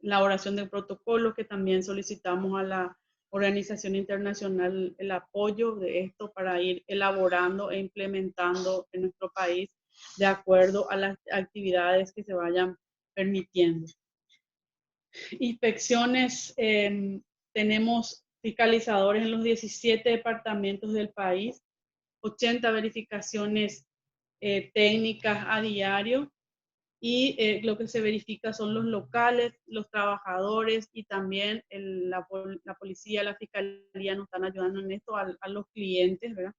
Elaboración de protocolos que también solicitamos a la Organización Internacional el apoyo de esto para ir elaborando e implementando en nuestro país. de acuerdo a las actividades que se vayan permitiendo. Inspecciones, tenemos fiscalizadores en los 17 departamentos del país, 80 verificaciones técnicas a diario, y lo que se verifica son los locales, los trabajadores, y también la policía, la fiscalía nos están ayudando en esto a los clientes, ¿verdad?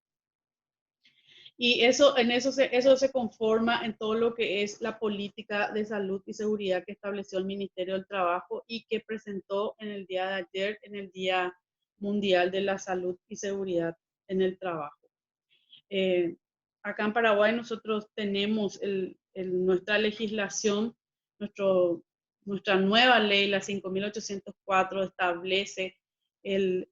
Y eso se conforma en todo lo que es la política de salud y seguridad que estableció el Ministerio del Trabajo y que presentó en el día de ayer, en el Día Mundial de la Salud y Seguridad en el Trabajo. Acá en Paraguay nosotros tenemos nuestra legislación, nuestra nueva ley, la 5.804, establece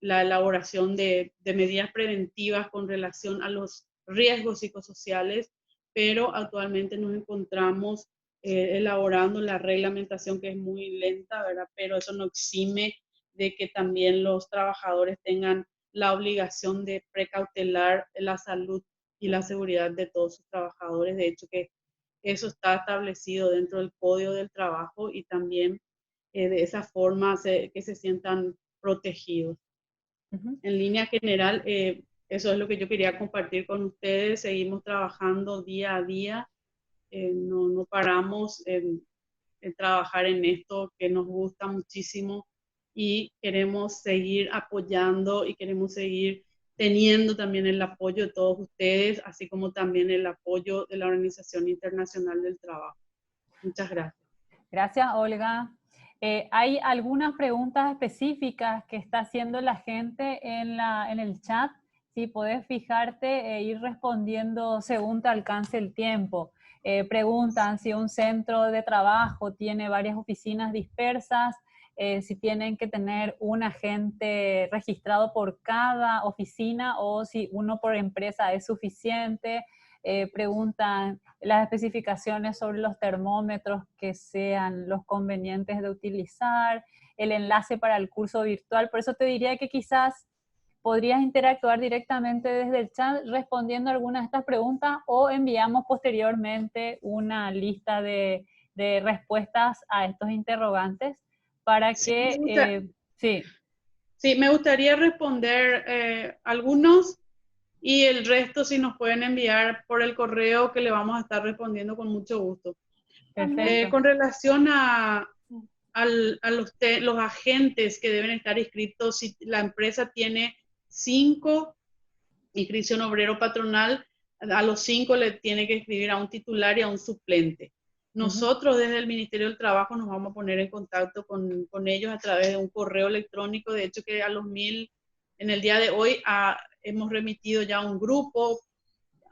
la elaboración de medidas preventivas con relación a los riesgos psicosociales, pero actualmente nos encontramos elaborando la reglamentación, que es muy lenta, ¿verdad? Pero eso no exime de que también los trabajadores tengan la obligación de precautelar la salud y la seguridad de todos sus trabajadores. De hecho, que eso está establecido dentro del Código del Trabajo, y también de esa forma que se sientan protegidos. En línea general, eso es lo que yo quería compartir con ustedes. Seguimos trabajando día a día, no paramos en trabajar en esto que nos gusta muchísimo, y queremos seguir apoyando y queremos seguir teniendo también el apoyo de todos ustedes, así como también el apoyo de la Organización Internacional del Trabajo. Muchas gracias. Gracias, Olga. ¿Hay algunas preguntas específicas que está haciendo la gente en el chat? Sí, puedes fijarte e ir respondiendo según te alcance el tiempo. Preguntan si un centro de trabajo tiene varias oficinas dispersas, si tienen que tener un agente registrado por cada oficina o si uno por empresa es suficiente. Preguntan las especificaciones sobre los termómetros que sean los convenientes de utilizar, el enlace para el curso virtual. Por eso te diría que quizás podrías interactuar directamente desde el chat respondiendo algunas de estas preguntas, o enviamos posteriormente una lista de respuestas a estos interrogantes para que... Sí, me gustaría responder algunos, y el resto si nos pueden enviar por el correo, que le vamos a estar respondiendo con mucho gusto. Perfecto. Con relación a los agentes que deben estar inscritos, si la empresa tiene 5, inscripción obrero patronal, a los 5 le tiene que escribir a un titular y a un suplente. Nosotros desde el Ministerio del Trabajo nos vamos a poner en contacto con ellos a través de un correo electrónico. De hecho, que a los 1000, en el día de hoy, hemos remitido ya un grupo.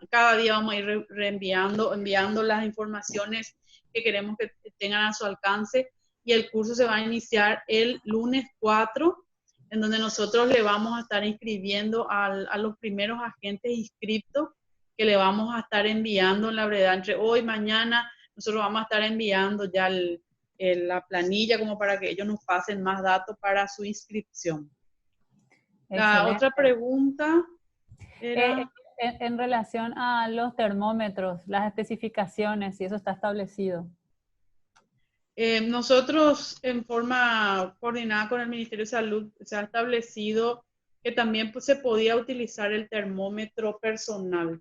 Cada día vamos a ir enviando las informaciones que queremos que tengan a su alcance, y el curso se va a iniciar el lunes 4, en donde nosotros le vamos a estar inscribiendo a los primeros agentes inscriptos, que le vamos a estar enviando en la brevedad entre hoy y mañana. Nosotros vamos a estar enviando ya la planilla, como para que ellos nos pasen más datos para su inscripción. La otra pregunta era... en relación a los termómetros, las especificaciones, si eso está establecido. Nosotros, en forma coordinada con el Ministerio de Salud, se ha establecido que también se podía utilizar el termómetro personal.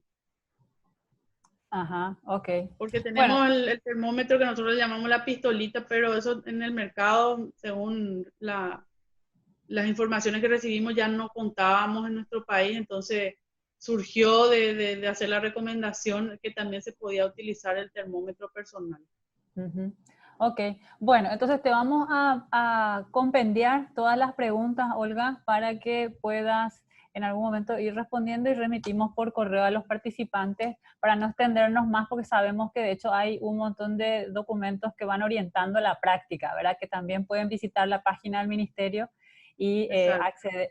Ajá, ok. Porque tenemos el termómetro que nosotros le llamamos la pistolita, pero eso en el mercado, según las informaciones que recibimos, ya no contábamos en nuestro país. Entonces surgió de hacer la recomendación que también se podía utilizar el termómetro personal. Ok, bueno, entonces te vamos a compendiar todas las preguntas, Olga, para que puedas en algún momento ir respondiendo, y remitimos por correo a los participantes para no extendernos más, porque sabemos que de hecho hay un montón de documentos que van orientando la práctica, ¿verdad? Que también pueden visitar la página del Ministerio y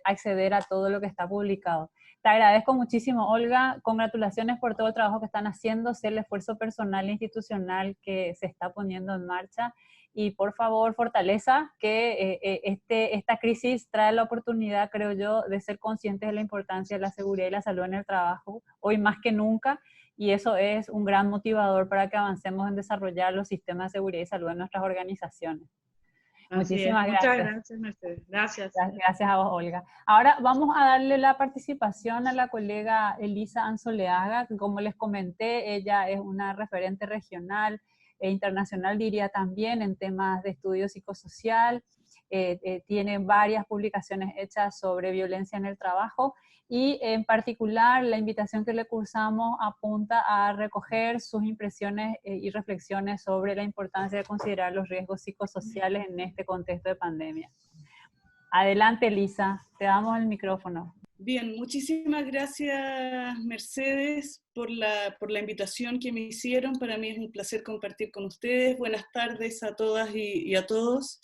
acceder a todo lo que está publicado. Te agradezco muchísimo, Olga. Congratulaciones por todo el trabajo que están haciendo, el esfuerzo personal e institucional que se está poniendo en marcha. Y por favor, fortaleza, que esta crisis trae la oportunidad, creo yo, de ser conscientes de la importancia de la seguridad y la salud en el trabajo, hoy más que nunca, y eso es un gran motivador para que avancemos en desarrollar los sistemas de seguridad y salud en nuestras organizaciones. Así Muchísimas es. Muchas gracias. gracias, Mercedes. Gracias. Gracias a vos, Olga. Ahora vamos a darle la participación a la colega Elisa Anzoleaga, que como les comenté, ella es una referente regional e internacional, diría también, en temas de estudio psicosocial. Tiene varias publicaciones hechas sobre violencia en el trabajo, y en particular la invitación que le cursamos apunta a recoger sus impresiones y reflexiones sobre la importancia de considerar los riesgos psicosociales en este contexto de pandemia. Adelante, Elisa, te damos el micrófono. Bien, muchísimas gracias, Mercedes, por la invitación que me hicieron. Para mí es un placer compartir con ustedes. Buenas tardes a todas y a todos.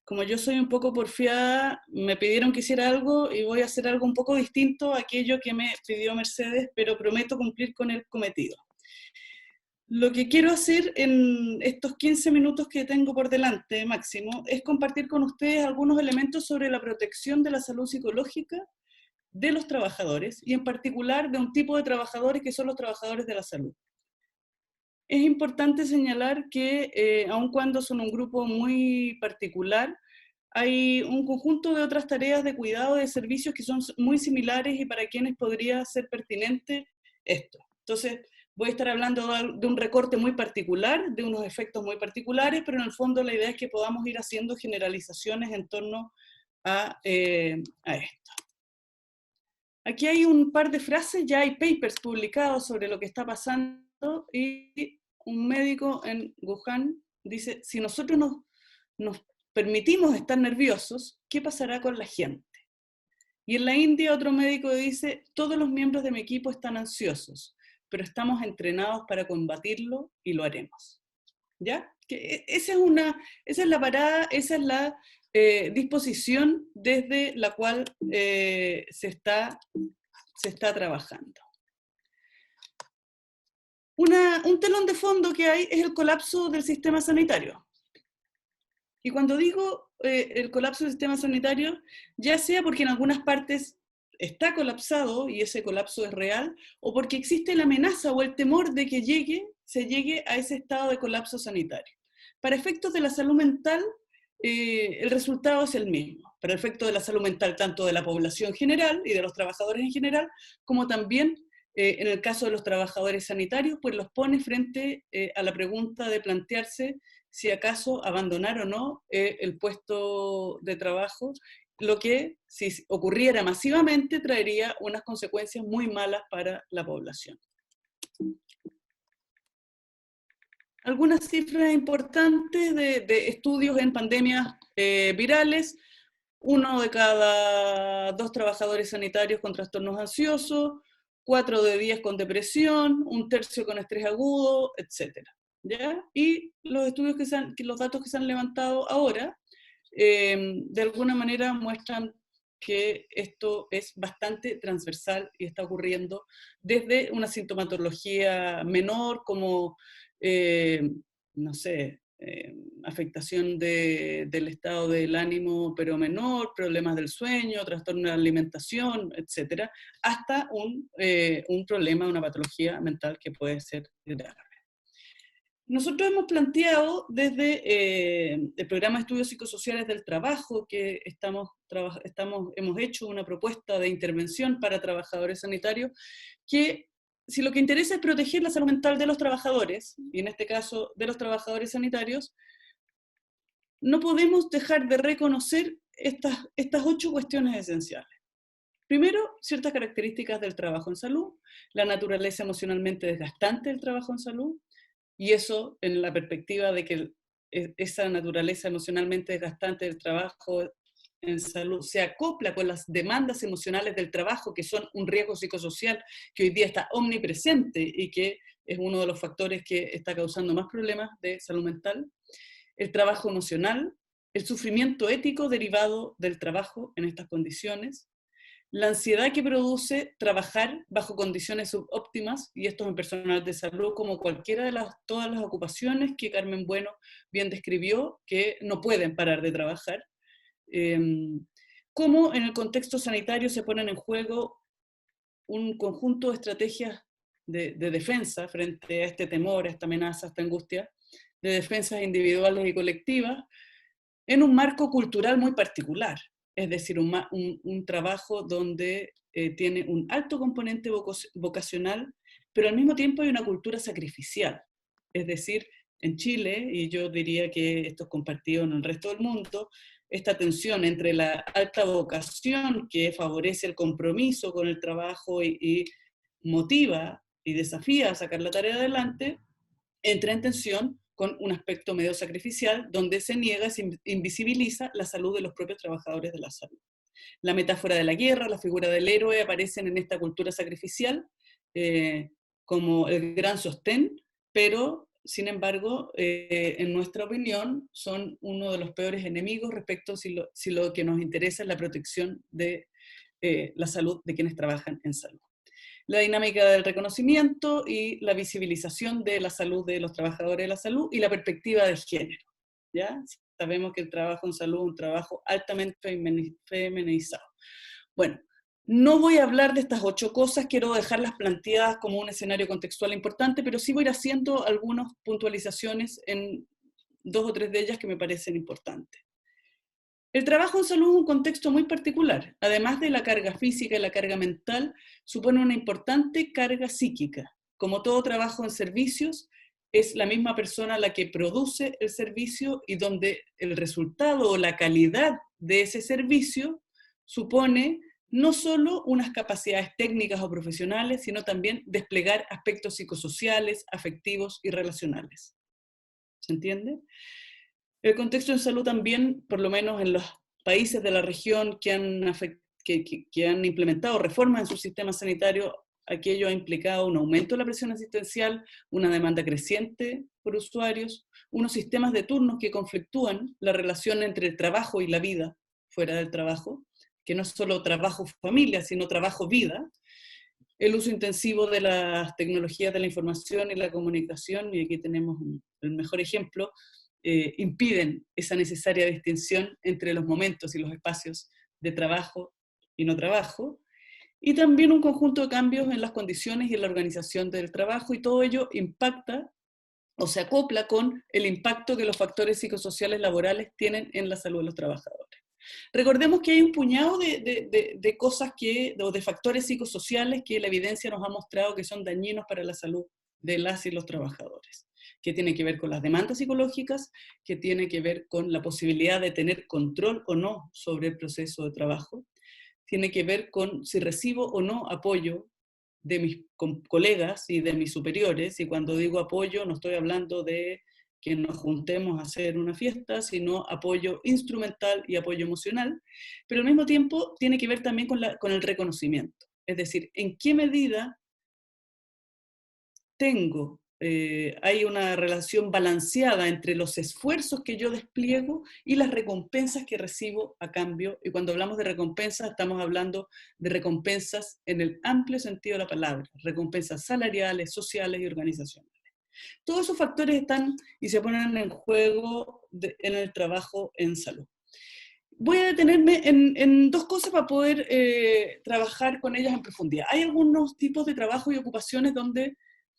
Como yo soy un poco porfiada, me pidieron que hiciera algo y voy a hacer algo un poco distinto a aquello que me pidió Mercedes, pero prometo cumplir con el cometido. Lo que quiero hacer en estos 15 minutos que tengo por delante, máximo, es compartir con ustedes algunos elementos sobre la protección de la salud psicológica de los trabajadores, y en particular de un tipo de trabajadores que son los trabajadores de la salud. Es importante señalar que, aun cuando son un grupo muy particular, hay un conjunto de otras tareas de cuidado de servicios que son muy similares y para quienes podría ser pertinente esto. Entonces, voy a estar hablando de un recorte muy particular, de unos efectos muy particulares, pero en el fondo la idea es que podamos ir haciendo generalizaciones en torno a esto. Aquí hay un par de frases, ya hay papers publicados sobre lo que está pasando, y un médico en Wuhan dice, si nosotros nos permitimos estar nerviosos, ¿qué pasará con la gente? Y en la India otro médico dice, todos los miembros de mi equipo están ansiosos, pero estamos entrenados para combatirlo y lo haremos. ¿Ya? Esa es la parada, esa es la disposición desde la cual se está trabajando. Un telón de fondo que hay es el colapso del sistema sanitario. Y cuando digo el colapso del sistema sanitario, ya sea porque en algunas partes está colapsado y ese colapso es real, o porque existe la amenaza o el temor de que se llegue a ese estado de colapso sanitario. Para efectos de la salud mental, el resultado es el mismo. Para efectos de la salud mental, tanto de la población general y de los trabajadores en general, como también en el caso de los trabajadores sanitarios, pues los pone frente a la pregunta de plantearse si acaso abandonar o no el puesto de trabajo, lo que, si ocurriera masivamente, traería unas consecuencias muy malas para la población. Algunas cifras importantes de estudios en pandemias virales: 1 de cada 2 trabajadores sanitarios con trastornos ansiosos, 4 de 10 con depresión, 1/3 con estrés agudo, etc. ¿Ya? Y los estudios los datos que se han levantado ahora, de alguna manera muestran que esto es bastante transversal y está ocurriendo desde una sintomatología menor como, no sé, afectación del estado del ánimo pero menor, problemas del sueño, trastorno de la alimentación, etc., hasta un problema, una patología mental que puede ser grave. Nosotros hemos planteado desde el programa de estudios psicosociales del trabajo que hemos hecho una propuesta de intervención para trabajadores sanitarios, que si lo que interesa es proteger la salud mental de los trabajadores, y en este caso de los trabajadores sanitarios, no podemos dejar de reconocer estas 8 cuestiones esenciales. Primero, ciertas características del trabajo en salud, la naturaleza emocionalmente desgastante del trabajo en salud, y eso en la perspectiva de que esa naturaleza emocionalmente desgastante del trabajo en salud se acopla con las demandas emocionales del trabajo, que son un riesgo psicosocial que hoy día está omnipresente y que es uno de los factores que está causando más problemas de salud mental. El trabajo emocional, el sufrimiento ético derivado del trabajo en estas condiciones, la ansiedad que produce trabajar bajo condiciones subóptimas, y esto es en personal de salud como cualquiera de todas las ocupaciones que Carmen Bueno bien describió, que no pueden parar de trabajar. Cómo en el contexto sanitario se ponen en juego un conjunto de estrategias de defensa frente a este temor, a esta amenaza, a esta angustia, de defensas individuales y colectivas, en un marco cultural muy particular, es decir, un trabajo donde tiene un alto componente vocacional, pero al mismo tiempo hay una cultura sacrificial. Es decir, en Chile, y yo diría que esto es compartido en el resto del mundo, esta tensión entre la alta vocación que favorece el compromiso con el trabajo y motiva y desafía a sacar la tarea adelante, entra en tensión con un aspecto medio sacrificial donde se niega, se invisibiliza la salud de los propios trabajadores de la salud. La metáfora de la guerra, la figura del héroe aparecen en esta cultura sacrificial como el gran sostén, pero sin embargo, en nuestra opinión, son uno de los peores enemigos respecto si lo que nos interesa es la protección de la salud de quienes trabajan en salud. La dinámica del reconocimiento y la visibilización de la salud de los trabajadores de la salud y la perspectiva de género. ¿Ya? Sabemos que el trabajo en salud es un trabajo altamente feminizado. Bueno, no voy a hablar de estas 8 cosas, quiero dejarlas planteadas como un escenario contextual importante, pero sí voy a ir haciendo algunas puntualizaciones en 2 o 3 de ellas que me parecen importantes. El trabajo en salud es un contexto muy particular. Además de la carga física y la carga mental, supone una importante carga psíquica. Como todo trabajo en servicios, es la misma persona la que produce el servicio y donde el resultado o la calidad de ese servicio supone no solo unas capacidades técnicas o profesionales, sino también desplegar aspectos psicosociales, afectivos y relacionales. ¿Se entiende? El contexto en salud también, por lo menos en los países de la región que han implementado reformas en su sistema sanitario, aquello ha implicado un aumento de la presión asistencial, una demanda creciente por usuarios, unos sistemas de turnos que conflictúan la relación entre el trabajo y la vida fuera del trabajo, que no es solo trabajo-familia, sino trabajo-vida, el uso intensivo de las tecnologías de la información y la comunicación, y aquí tenemos el mejor ejemplo, impiden esa necesaria distinción entre los momentos y los espacios de trabajo y no trabajo, y también un conjunto de cambios en las condiciones y en la organización del trabajo, y todo ello impacta o se acopla con el impacto que los factores psicosociales laborales tienen en la salud de los trabajadores. Recordemos que hay un puñado de cosas o de factores psicosociales que la evidencia nos ha mostrado que son dañinos para la salud de las y los trabajadores, que tiene que ver con las demandas psicológicas, que tiene que ver con la posibilidad de tener control o no sobre el proceso de trabajo, tiene que ver con si recibo o no apoyo de mis colegas y de mis superiores, y cuando digo apoyo no estoy hablando de que nos juntemos a hacer una fiesta, sino apoyo instrumental y apoyo emocional, pero al mismo tiempo tiene que ver también con el reconocimiento, es decir, en qué medida hay una relación balanceada entre los esfuerzos que yo despliego y las recompensas que recibo a cambio, y cuando hablamos de recompensas estamos hablando de recompensas en el amplio sentido de la palabra, recompensas salariales, sociales y organizacionales. Todos esos factores están y se ponen en juego en el trabajo en salud. Voy a detenerme en 2 cosas para poder trabajar con ellas en profundidad. Hay algunos tipos de trabajo y ocupaciones donde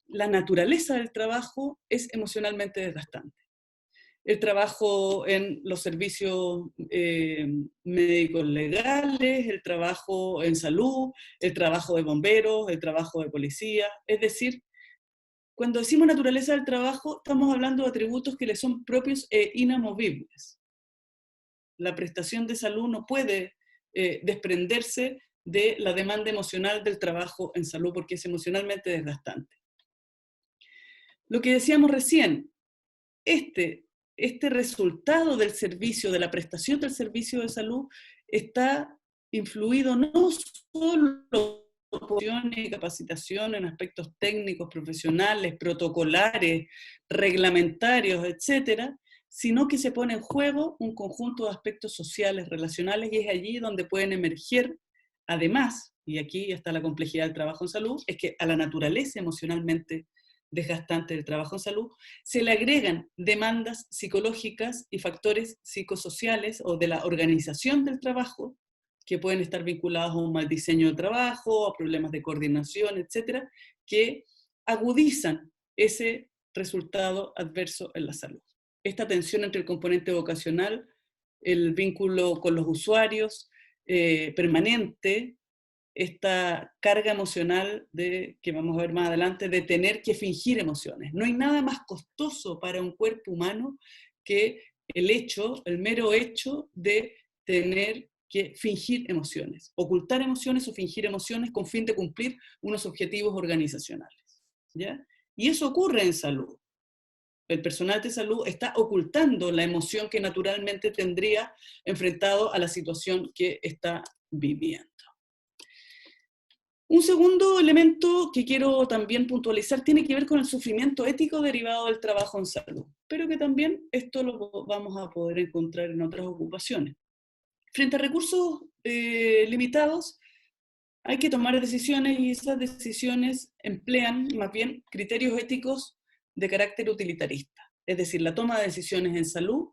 la naturaleza del trabajo es emocionalmente desgastante. El trabajo en los servicios médicos legales, el trabajo en salud, el trabajo de bomberos, el trabajo de policía, es decir, cuando decimos naturaleza del trabajo, estamos hablando de atributos que le son propios e inamovibles. La prestación de salud no puede desprenderse de la demanda emocional del trabajo en salud porque es emocionalmente desgastante. Lo que decíamos recién, este resultado del servicio, de la prestación del servicio de salud, está influido no solo y capacitación en aspectos técnicos, profesionales, protocolares, reglamentarios, etcétera, sino que se pone en juego un conjunto de aspectos sociales, relacionales, y es allí donde pueden emerger, además, y aquí está la complejidad del trabajo en salud, es que a la naturaleza emocionalmente desgastante del trabajo en salud, se le agregan demandas psicológicas y factores psicosociales o de la organización del trabajo, que pueden estar vinculados a un mal diseño de trabajo, a problemas de coordinación, etcétera, que agudizan ese resultado adverso en la salud. Esta tensión entre el componente vocacional, el vínculo con los usuarios permanente, esta carga emocional que vamos a ver más adelante, de tener que fingir emociones. No hay nada más costoso para un cuerpo humano que el mero hecho de tener que fingir emociones, ocultar emociones o fingir emociones con fin de cumplir unos objetivos organizacionales, ¿ya? Y eso ocurre en salud. El personal de salud está ocultando la emoción que naturalmente tendría enfrentado a la situación que está viviendo. Un segundo elemento que quiero también puntualizar tiene que ver con el sufrimiento ético derivado del trabajo en salud, pero que también esto lo vamos a poder encontrar en otras ocupaciones. Frente a recursos limitados, hay que tomar decisiones y esas decisiones emplean más bien criterios éticos de carácter utilitarista. Es decir, la toma de decisiones en salud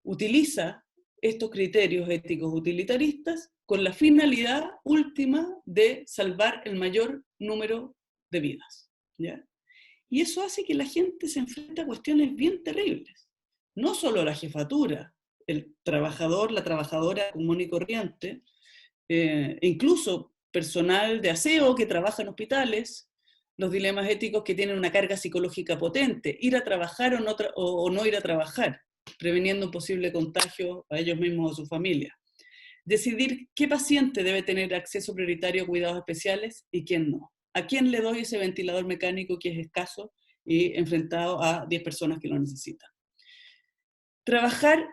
utiliza estos criterios éticos utilitaristas con la finalidad última de salvar el mayor número de vidas, ¿ya? Y eso hace que la gente se enfrente a cuestiones bien terribles. No solo la jefatura, el trabajador, la trabajadora común y corriente, incluso personal de aseo que trabaja en hospitales, los dilemas éticos que tienen una carga psicológica potente, ir a trabajar o no ir a trabajar, preveniendo un posible contagio a ellos mismos o a su familia. Decidir qué paciente debe tener acceso prioritario a cuidados especiales y quién no. ¿A quién le doy ese ventilador mecánico que es escaso y enfrentado a 10 personas que lo necesitan? Trabajar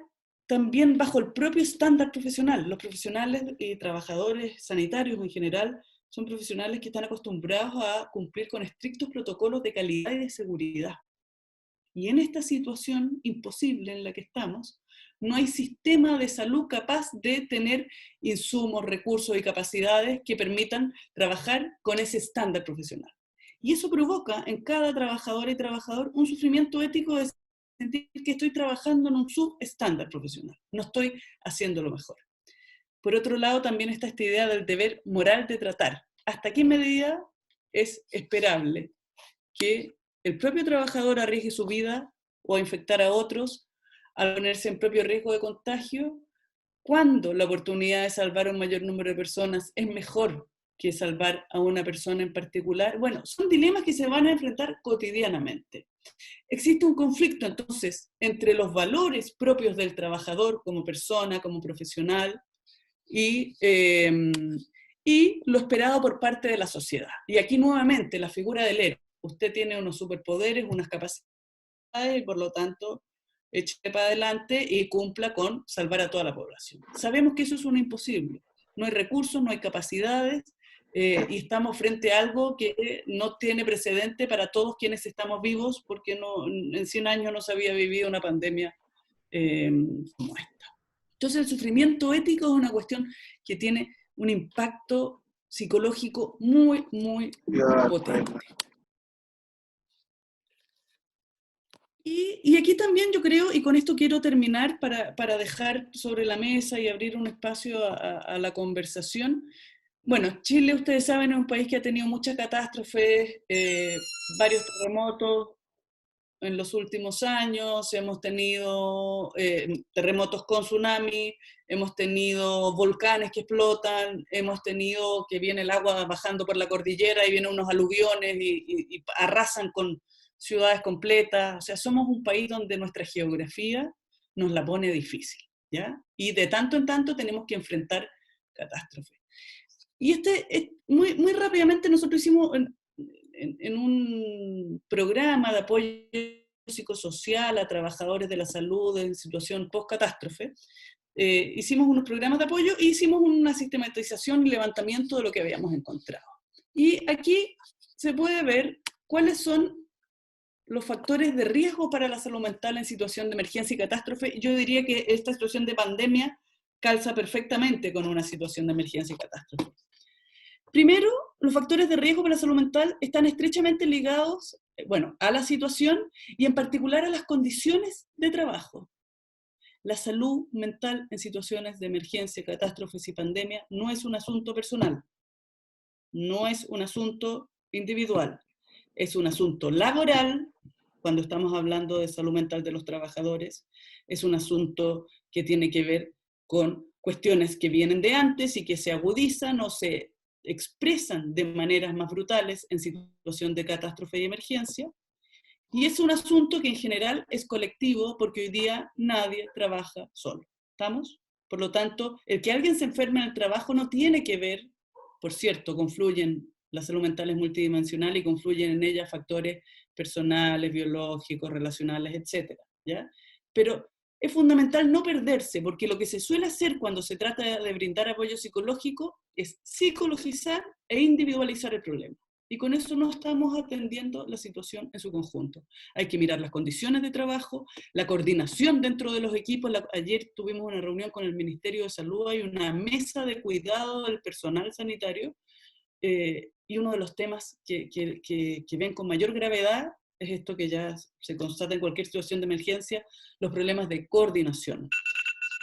también bajo el propio estándar profesional. Los profesionales y trabajadores sanitarios en general son profesionales que están acostumbrados a cumplir con estrictos protocolos de calidad y de seguridad. Y en esta situación imposible en la que estamos, no hay sistema de salud capaz de tener insumos, recursos y capacidades que permitan trabajar con ese estándar profesional. Y eso provoca en cada trabajadora y trabajador un sufrimiento ético de sentir que estoy trabajando en un subestándar profesional, no estoy haciendo lo mejor. Por otro lado, también está esta idea del deber moral de tratar. ¿Hasta qué medida es esperable que el propio trabajador arriesgue su vida o a infectar a otros al ponerse en propio riesgo de contagio, cuando la oportunidad de salvar a un mayor número de personas es mejor que salvar a una persona en particular? Bueno, son dilemas que se van a enfrentar cotidianamente. Existe un conflicto entonces entre los valores propios del trabajador como persona, como profesional, y lo esperado por parte de la sociedad. Y aquí nuevamente la figura del héroe. Usted tiene unos superpoderes, unas capacidades, y por lo tanto, eche para adelante y cumpla con salvar a toda la población. Sabemos que eso es un imposible. No hay recursos, no hay capacidades, y estamos frente a algo que no tiene precedente para todos quienes estamos vivos, porque en 100 años no se había vivido una pandemia como esta. Entonces el sufrimiento ético es una cuestión que tiene un impacto psicológico muy, muy potente. Y aquí también yo creo, y con esto quiero terminar para dejar sobre la mesa y abrir un espacio a la conversación. Bueno, Chile, ustedes saben, es un país que ha tenido muchas catástrofes, varios terremotos en los últimos años, hemos tenido terremotos con tsunami, hemos tenido volcanes que explotan, hemos tenido que viene el agua bajando por la cordillera y vienen unos aluviones y arrasan con ciudades completas. O sea, somos un país donde nuestra geografía nos la pone difícil, ¿ya? Y de tanto en tanto tenemos que enfrentar catástrofes. Y muy, muy rápidamente nosotros hicimos en un programa de apoyo psicosocial a trabajadores de la salud en situación post-catástrofe, hicimos unos programas de apoyo e hicimos una sistematización y levantamiento de lo que habíamos encontrado. Y aquí se puede ver cuáles son los factores de riesgo para la salud mental en situación de emergencia y catástrofe. Yo diría que esta situación de pandemia calza perfectamente con una situación de emergencia y catástrofe. Primero, los factores de riesgo para la salud mental están estrechamente ligados, a la situación y en particular a las condiciones de trabajo. La salud mental en situaciones de emergencia, catástrofes y pandemia no es un asunto personal, no es un asunto individual. Es un asunto laboral, cuando estamos hablando de salud mental de los trabajadores, es un asunto que tiene que ver con cuestiones que vienen de antes y que se agudizan o se expresan de maneras más brutales en situación de catástrofe y emergencia. Y es un asunto que en general es colectivo porque hoy día nadie trabaja solo. ¿Estamos? Por lo tanto, el que alguien se enferme en el trabajo no tiene que ver, por cierto, confluyen, la salud mental es multidimensional y confluyen en ella factores personales, biológicos, relacionales, etc. ¿Ya? Pero es fundamental no perderse, porque lo que se suele hacer cuando se trata de brindar apoyo psicológico es psicologizar e individualizar el problema. Y con eso no estamos atendiendo la situación en su conjunto. Hay que mirar las condiciones de trabajo, la coordinación dentro de los equipos. Ayer tuvimos una reunión con el Ministerio de Salud, hay una mesa de cuidado del personal sanitario, y uno de los temas que ven con mayor gravedad es esto que ya se constata en cualquier situación de emergencia, los problemas de coordinación,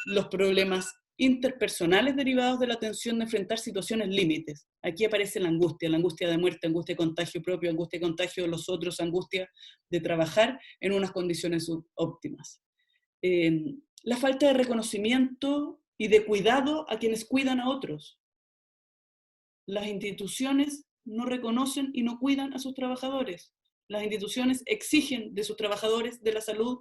los problemas interpersonales derivados de la tensión de enfrentar situaciones límites. Aquí aparece la angustia de muerte, angustia de contagio propio, angustia de contagio de los otros, angustia de trabajar en unas condiciones subóptimas. La falta de reconocimiento y de cuidado a quienes cuidan a otros. Las instituciones no reconocen y no cuidan a sus trabajadores. Las instituciones exigen de sus trabajadores de la salud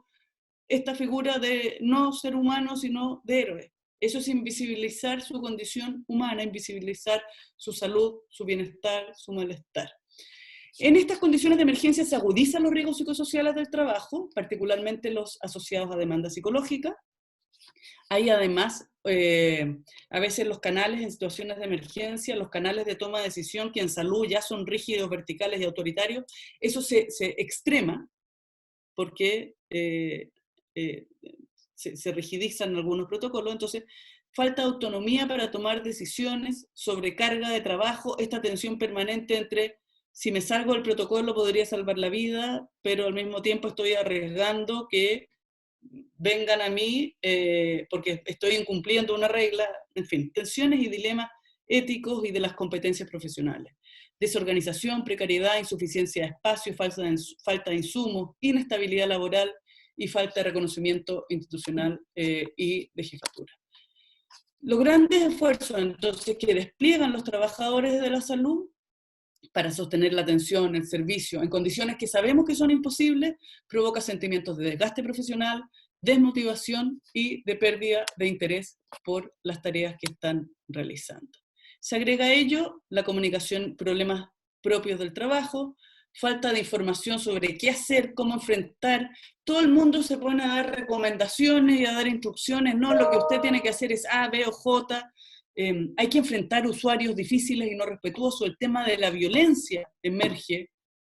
esta figura de no ser humano, sino de héroe. Eso es invisibilizar su condición humana, invisibilizar su salud, su bienestar, su malestar. En estas condiciones de emergencia se agudizan los riesgos psicosociales del trabajo, particularmente los asociados a demanda psicológica. Hay además, a veces los canales en situaciones de emergencia, los canales de toma de decisión que en salud ya son rígidos, verticales y autoritarios, eso se extrema porque se rigidizan algunos protocolos, entonces falta autonomía para tomar decisiones, sobrecarga de trabajo, esta tensión permanente entre si me salgo del protocolo podría salvar la vida, pero al mismo tiempo estoy arriesgando que vengan a mí porque estoy incumpliendo una regla, en fin, tensiones y dilemas éticos y de las competencias profesionales. Desorganización, precariedad, insuficiencia de espacio, falta de insumos, inestabilidad laboral y falta de reconocimiento institucional y de jefatura. Los grandes esfuerzos entonces que despliegan los trabajadores de la salud para sostener la atención, el servicio, en condiciones que sabemos que son imposibles, provoca sentimientos de desgaste profesional, desmotivación y de pérdida de interés por las tareas que están realizando. Se agrega a ello la comunicación, problemas propios del trabajo, falta de información sobre qué hacer, cómo enfrentar. Todo el mundo se pone a dar recomendaciones y a dar instrucciones, no, lo que usted tiene que hacer es A, B o J. Hay que enfrentar usuarios difíciles y no respetuosos. El tema de la violencia emerge,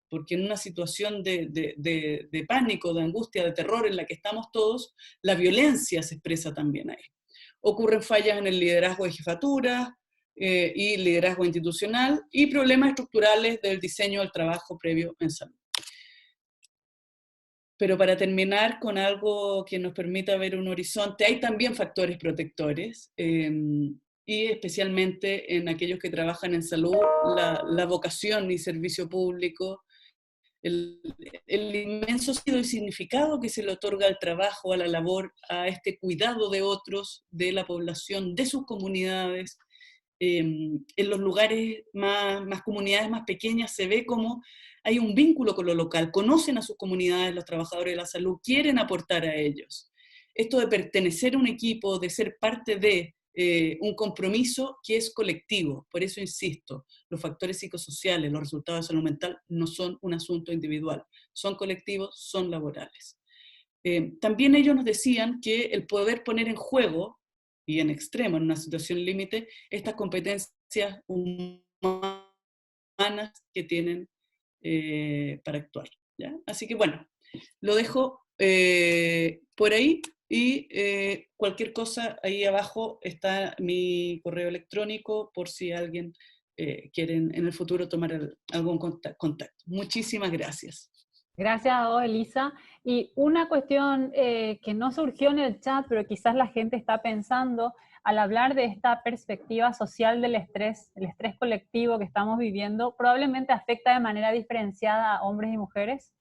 porque en una situación de pánico, de angustia, de terror en la que estamos todos, la violencia se expresa también ahí. Ocurren fallas en el liderazgo de jefatura y liderazgo institucional y problemas estructurales del diseño del trabajo previo en salud. Pero para terminar con algo que nos permita ver un horizonte, hay también factores protectores, y especialmente en aquellos que trabajan en salud, la vocación y servicio público, el inmenso sentido y significado que se le otorga al trabajo, a la labor, a este cuidado de otros, de la población, de sus comunidades. En los lugares más comunidades más pequeñas se ve como hay un vínculo con lo local, conocen a sus comunidades, los trabajadores de la salud, quieren aportar a ellos. Esto de pertenecer a un equipo, de ser parte de un compromiso que es colectivo. Por eso insisto, los factores psicosociales, los resultados de salud mental no son un asunto individual, son colectivos, son laborales. También ellos nos decían que el poder poner en juego, y en extremo, en una situación límite, estas competencias humanas que tienen para actuar, ¿ya? Así que bueno, lo dejo por ahí y cualquier cosa, ahí abajo está mi correo electrónico por si alguien quiere en el futuro tomar algún contacto. Muchísimas gracias. Gracias a vos, Elisa. Y una cuestión que no surgió en el chat, pero quizás la gente está pensando, al hablar de esta perspectiva social del estrés, el estrés colectivo que estamos viviendo, probablemente afecta de manera diferenciada a hombres y mujeres.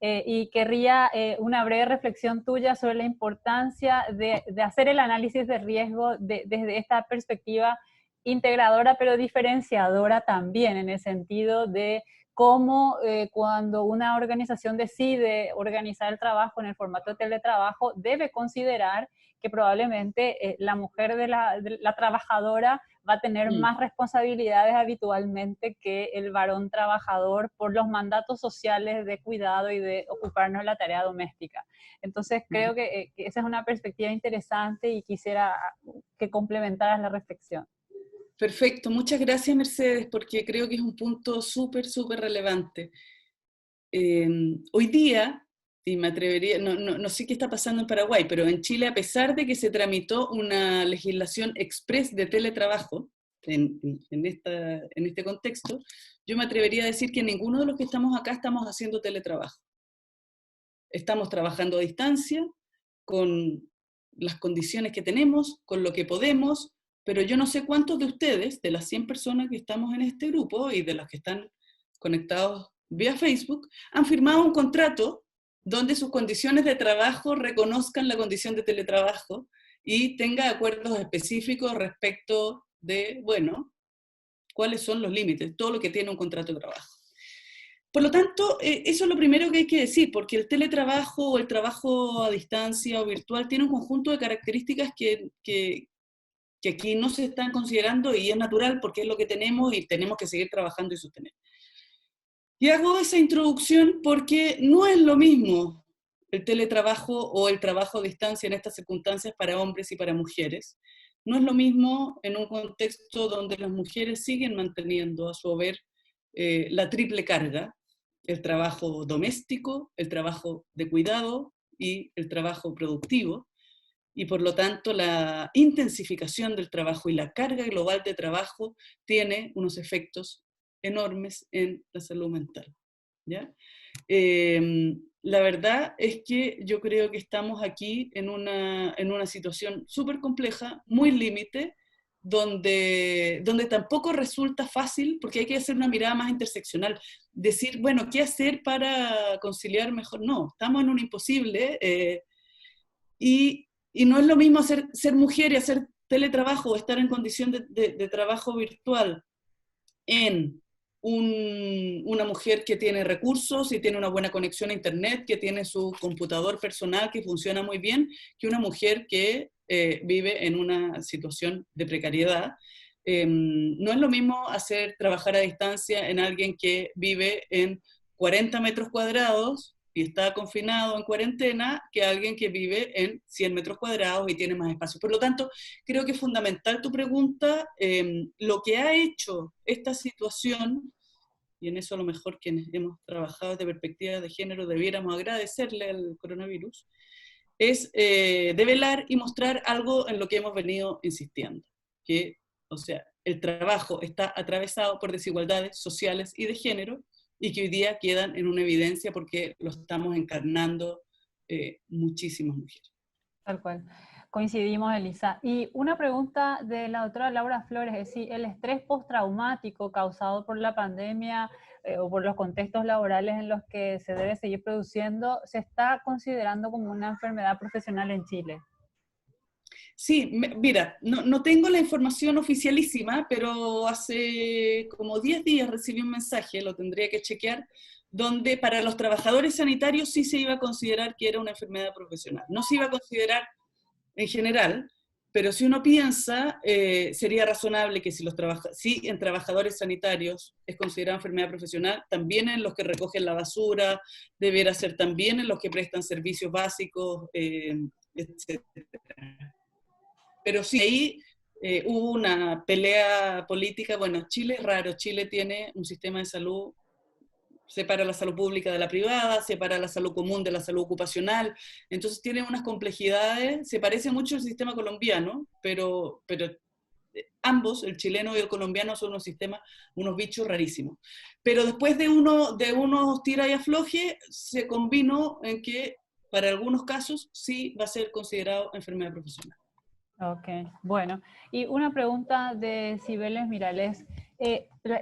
Y querría una breve reflexión tuya sobre la importancia de hacer el análisis de riesgo desde esta perspectiva integradora, pero diferenciadora también, en el sentido de cómo cuando una organización decide organizar el trabajo en el formato de teletrabajo, debe considerar que probablemente la mujer de la trabajadora va a tener más responsabilidades habitualmente que el varón trabajador por los mandatos sociales de cuidado y de ocuparnos de la tarea doméstica. Entonces creo que esa es una perspectiva interesante y quisiera que complementaras la reflexión. Perfecto, muchas gracias Mercedes, porque creo que es un punto súper, súper relevante. Hoy día, y me atrevería, no sé qué está pasando en Paraguay, pero en Chile, a pesar de que se tramitó una legislación express de teletrabajo, en este contexto, yo me atrevería a decir que ninguno de los que estamos acá estamos haciendo teletrabajo. Estamos trabajando a distancia, con las condiciones que tenemos, con lo que podemos, pero yo no sé cuántos de ustedes, de las 100 personas que estamos en este grupo y de los que están conectados vía Facebook, han firmado un contrato donde sus condiciones de trabajo reconozcan la condición de teletrabajo y tenga acuerdos específicos respecto de, bueno, cuáles son los límites, todo lo que tiene un contrato de trabajo. Por lo tanto, eso es lo primero que hay que decir, porque el teletrabajo o el trabajo a distancia o virtual tiene un conjunto de características que aquí no se están considerando y es natural porque es lo que tenemos y tenemos que seguir trabajando y sostener. Y hago esa introducción porque no es lo mismo el teletrabajo o el trabajo a distancia en estas circunstancias para hombres y para mujeres. No es lo mismo en un contexto donde las mujeres siguen manteniendo a su haber la triple carga, el trabajo doméstico, el trabajo de cuidado y el trabajo productivo, y por lo tanto la intensificación del trabajo y la carga global de trabajo tiene unos efectos enormes en la salud mental, ¿ya? La verdad es que yo creo que estamos aquí en una situación súper compleja, muy límite, donde tampoco resulta fácil, porque hay que hacer una mirada más interseccional, decir, bueno, ¿qué hacer para conciliar mejor? No, estamos en un imposible, y no es lo mismo ser mujer y hacer teletrabajo o estar en condición de trabajo virtual en una mujer que tiene recursos y tiene una buena conexión a internet, que tiene su computador personal que funciona muy bien, que una mujer que vive en una situación de precariedad. No es lo mismo trabajar a distancia en alguien que vive en 40 metros cuadrados y está confinado en cuarentena, que alguien que vive en 100 metros cuadrados y tiene más espacio. Por lo tanto, creo que es fundamental tu pregunta. Lo que ha hecho esta situación, y en eso a lo mejor quienes hemos trabajado desde perspectiva de género debiéramos agradecerle al coronavirus, es develar y mostrar algo en lo que hemos venido insistiendo, que, o sea, el trabajo está atravesado por desigualdades sociales y de género, y que hoy día quedan en una evidencia porque lo estamos encarnando muchísimas mujeres. Tal cual. Coincidimos, Elisa. Y una pregunta de la doctora Laura Flores, es si el estrés postraumático causado por la pandemia o por los contextos laborales en los que se debe seguir produciendo, ¿se está considerando como una enfermedad profesional en Chile? Sí, mira, no tengo la información oficialísima, pero hace como 10 días recibí un mensaje, lo tendría que chequear, donde para los trabajadores sanitarios sí se iba a considerar que era una enfermedad profesional. No se iba a considerar en general, pero si uno piensa, sería razonable que si en trabajadores sanitarios es considerada enfermedad profesional, también en los que recogen la basura, debiera ser también en los que prestan servicios básicos, etc. Pero sí, ahí hubo una pelea política. Bueno, Chile es raro, Chile tiene un sistema de salud, separa la salud pública de la privada, separa la salud común de la salud ocupacional, entonces tiene unas complejidades, se parece mucho al sistema colombiano, pero ambos, el chileno y el colombiano, son unos bichos rarísimos. Pero después de unos tira y afloje, se combinó en que para algunos casos sí va a ser considerado enfermedad profesional. Ok, bueno. Y una pregunta de Cibeles Mirales.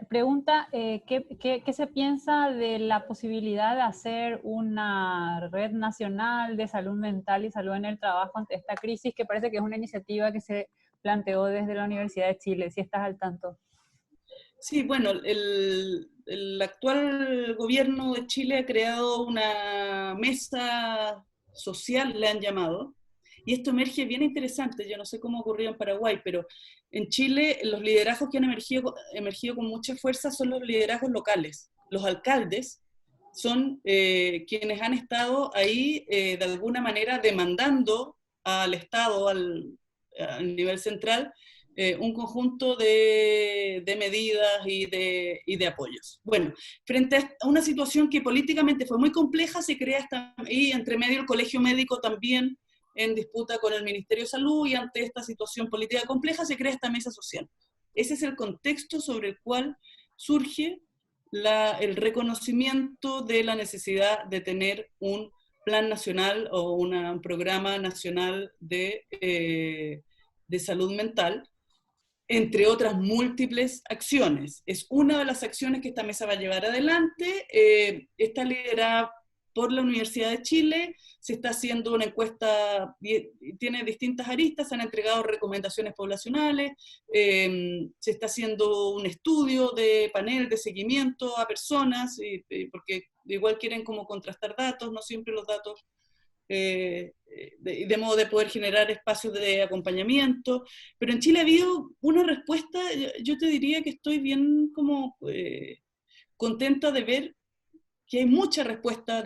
Pregunta, ¿qué se piensa de la posibilidad de hacer una red nacional de salud mental y salud en el trabajo ante esta crisis, que parece que es una iniciativa que se planteó desde la Universidad de Chile, si estás al tanto? Sí, bueno, el actual gobierno de Chile ha creado una mesa social, le han llamado, y esto emerge bien interesante. Yo no sé cómo ocurrió en Paraguay, pero en Chile los liderazgos que han emergido con mucha fuerza son los liderazgos locales. Los alcaldes son quienes han estado ahí de alguna manera demandando al Estado, a nivel central, un conjunto de medidas y de apoyos. Bueno, frente a una situación que políticamente fue muy compleja, se crea y entre medio el Colegio Médico también en disputa con el Ministerio de Salud, y ante esta situación política compleja se crea esta mesa social. Ese es el contexto sobre el cual surge el reconocimiento de la necesidad de tener un plan nacional o un programa nacional de salud mental, entre otras múltiples acciones. Es una de las acciones que esta mesa va a llevar adelante. Está liderada por la Universidad de Chile, se está haciendo una encuesta, tiene distintas aristas, se han entregado recomendaciones poblacionales, se está haciendo un estudio de panel de seguimiento a personas, porque igual quieren como contrastar datos, no siempre los datos, de modo de poder generar espacios de acompañamiento, pero en Chile ha habido una respuesta. Yo te diría que estoy bien como contenta de ver que hay mucha respuesta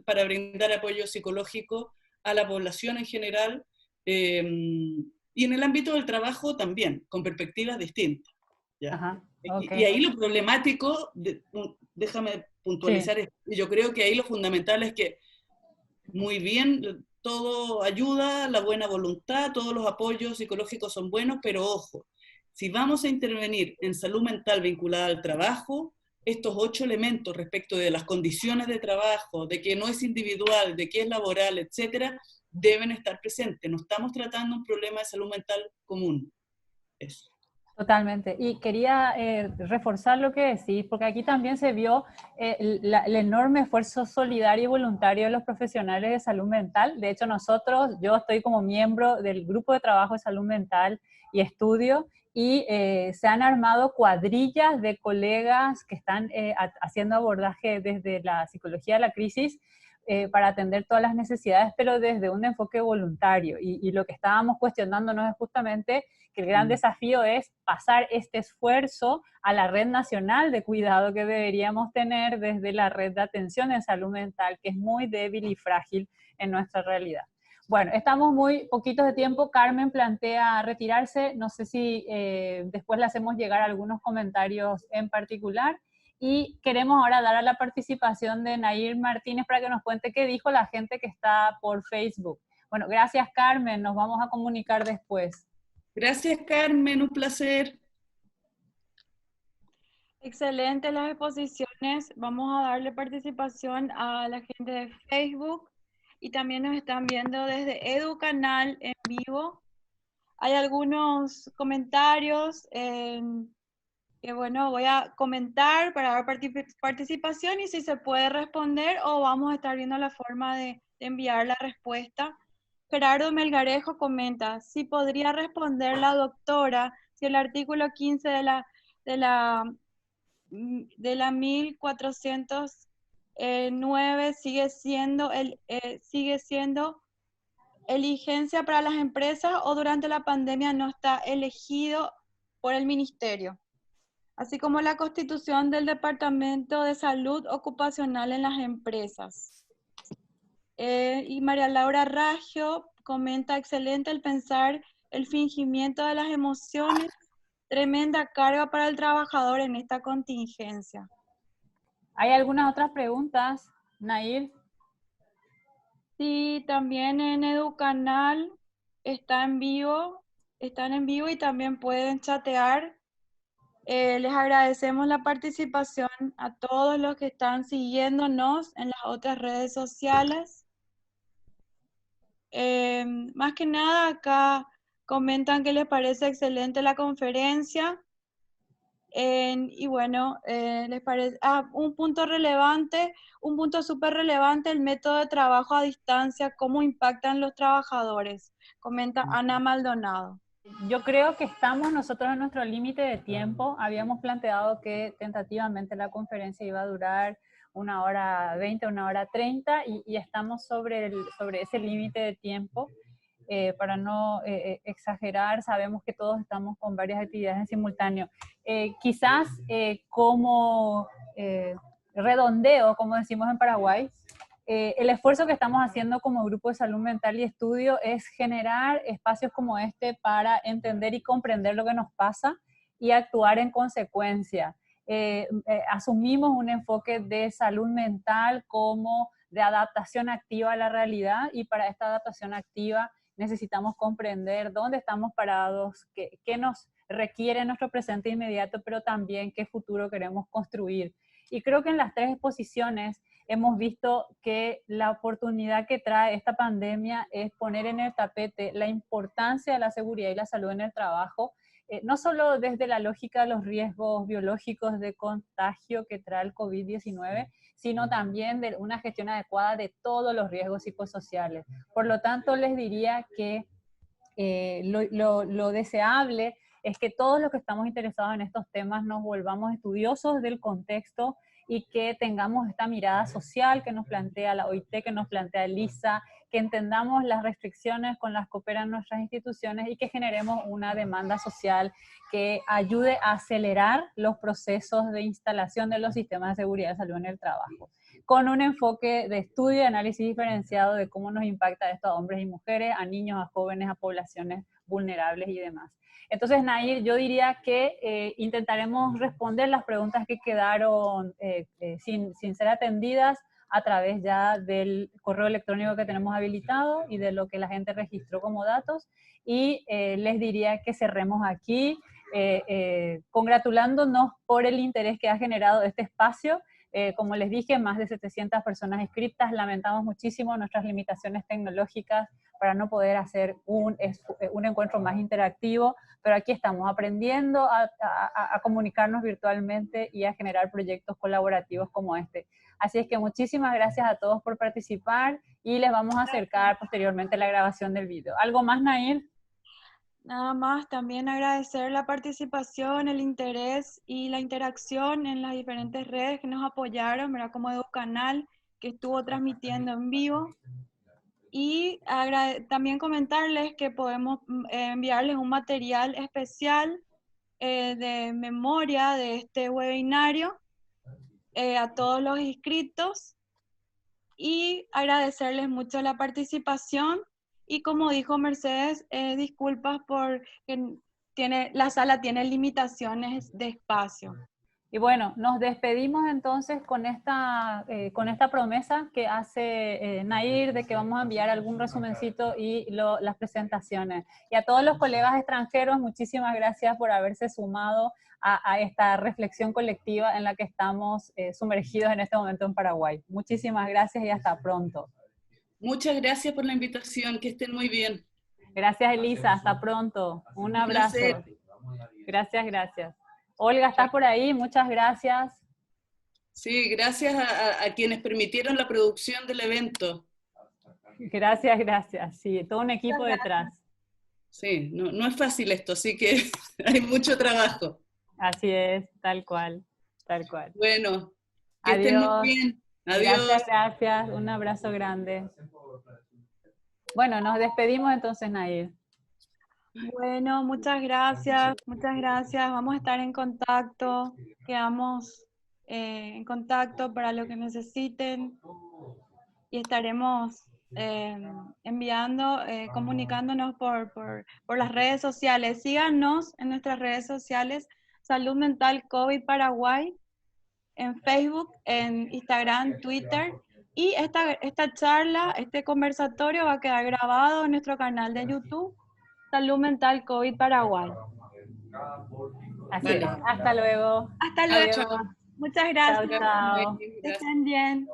para brindar apoyo psicológico a la población en general, y en el ámbito del trabajo también, con perspectivas distintas, ¿ya? Ajá, ok. Y ahí lo problemático, déjame puntualizar, Sí. yo creo que ahí lo fundamental es que muy bien, todo ayuda, la buena voluntad, todos los apoyos psicológicos son buenos, pero ojo, si vamos a intervenir en salud mental vinculada al trabajo, estos 8 elementos respecto de las condiciones de trabajo, de que no es individual, de que es laboral, etcétera, deben estar presentes. No estamos tratando un problema de salud mental común. Eso. Totalmente. Y quería reforzar lo que decís, porque aquí también se vio el enorme esfuerzo solidario y voluntario de los profesionales de salud mental. De hecho, yo estoy como miembro del grupo de trabajo de salud mental y estudio, y se han armado cuadrillas de colegas que están haciendo abordaje desde la psicología de la crisis, para atender todas las necesidades, pero desde un enfoque voluntario. Y lo que estábamos cuestionándonos es justamente que el gran desafío es pasar este esfuerzo a la red nacional de cuidado que deberíamos tener desde la red de atención en salud mental, que es muy débil y frágil en nuestra realidad. Bueno, estamos muy poquitos de tiempo. Carmen plantea retirarse. No sé si después le hacemos llegar algunos comentarios en particular. Y queremos ahora dar a la participación de Nair Martínez para que nos cuente qué dijo la gente que está por Facebook. Bueno, gracias Carmen, nos vamos a comunicar después. Gracias Carmen, un placer. Excelente las exposiciones. Vamos a darle participación a la gente de Facebook, y también nos están viendo desde EduCanal en vivo. Hay algunos comentarios que bueno, voy a comentar para dar participación, y si se puede responder, o vamos a estar viendo la forma de enviar la respuesta. Gerardo Melgarejo comenta: si podría responder la doctora si el artículo 15 de la 1409 sigue siendo eligencia para las empresas, o durante la pandemia no está elegido por el ministerio, así como la constitución del Departamento de Salud Ocupacional en las empresas. Y María Laura Raggio comenta: excelente el pensar el fingimiento de las emociones, tremenda carga para el trabajador en esta contingencia. ¿Hay algunas otras preguntas, Nair? Sí, también en EduCanal están en vivo y también pueden chatear. Les agradecemos la participación a todos los que están siguiéndonos en las otras redes sociales. Más que nada acá comentan que les parece excelente la conferencia. Y bueno, les parece, un punto relevante, un punto súper relevante, el método de trabajo a distancia, cómo impactan los trabajadores, comenta Ana Maldonado. Yo creo que estamos nosotros en nuestro límite de tiempo. Habíamos planteado que tentativamente la conferencia iba a durar 1h20, 1h30 y estamos sobre ese límite de tiempo. Para no exagerar, sabemos que todos estamos con varias actividades en simultáneo. Quizás como redondeo, como decimos en Paraguay, el esfuerzo que estamos haciendo como Grupo de Salud Mental y Estudio es generar espacios como este para entender y comprender lo que nos pasa y actuar en consecuencia. Asumimos un enfoque de salud mental como de adaptación activa a la realidad, y para esta adaptación activa necesitamos comprender dónde estamos parados, qué nos requiere nuestro presente inmediato, pero también qué futuro queremos construir. Y creo que en las 3 exposiciones hemos visto que la oportunidad que trae esta pandemia es poner en el tapete la importancia de la seguridad y la salud en el trabajo, no solo desde la lógica de los riesgos biológicos de contagio que trae el COVID-19, sino también de una gestión adecuada de todos los riesgos psicosociales. Por lo tanto, les diría que lo deseable es que todos los que estamos interesados en estos temas nos volvamos estudiosos del contexto y que tengamos esta mirada social que nos plantea la OIT, que nos plantea Elisa, que entendamos las restricciones con las que operan nuestras instituciones y que generemos una demanda social que ayude a acelerar los procesos de instalación de los sistemas de seguridad de salud en el trabajo, con un enfoque de estudio y análisis diferenciado de cómo nos impacta esto a hombres y mujeres, a niños, a jóvenes, a poblaciones vulnerables y demás. Entonces, Nair, yo diría que intentaremos responder las preguntas que quedaron sin ser atendidas a través ya del correo electrónico que tenemos habilitado y de lo que la gente registró como datos. Y les diría que cerremos aquí, congratulándonos por el interés que ha generado este espacio. Como les dije, más de 700 personas inscritas. Lamentamos muchísimo nuestras limitaciones tecnológicas para no poder hacer un encuentro más interactivo, pero aquí estamos aprendiendo a comunicarnos virtualmente y a generar proyectos colaborativos como este. Así es que muchísimas gracias a todos por participar y les vamos a acercar posteriormente la grabación del video. ¿Algo más, Nair? Nada más, también agradecer la participación, el interés y la interacción en las diferentes redes que nos apoyaron, ¿verdad? Como EduCanal, que estuvo transmitiendo en vivo. Y también comentarles que podemos enviarles un material especial de memoria de este webinario a todos los inscritos, y agradecerles mucho la participación. Y como dijo Mercedes, disculpas porque la sala tiene limitaciones de espacio. Y bueno, nos despedimos entonces con esta promesa que hace Nair de que vamos a enviar algún resumencito y las presentaciones. Y a todos los colegas extranjeros, muchísimas gracias por haberse sumado a esta reflexión colectiva en la que estamos sumergidos en este momento en Paraguay. Muchísimas gracias y hasta pronto. Muchas gracias por la invitación, que estén muy bien. Gracias, Elisa, hasta pronto. Un abrazo. Gracias, gracias. Olga, ¿estás por ahí? Muchas gracias. Sí, gracias a quienes permitieron la producción del evento. Gracias, gracias. Sí, todo un equipo detrás. Sí, no es fácil esto, así que hay mucho trabajo. Así es, tal cual, tal cual. Bueno, que Adiós. estén muy bien. Adiós. Gracias, gracias. Un abrazo grande. Bueno, nos despedimos entonces, Nair. Bueno, muchas gracias, muchas gracias. Vamos a estar en contacto, quedamos en contacto para lo que necesiten y estaremos enviando, comunicándonos por las redes sociales. Síganos en nuestras redes sociales, Salud Mental COVID Paraguay, en Facebook, en Instagram, Twitter. Y esta charla, este conversatorio va a quedar grabado en nuestro canal de YouTube, Salud Mental COVID Paraguay. Así es. Hasta luego. Hasta luego. Adiós. Muchas gracias. Chao, chao. Que estén bien.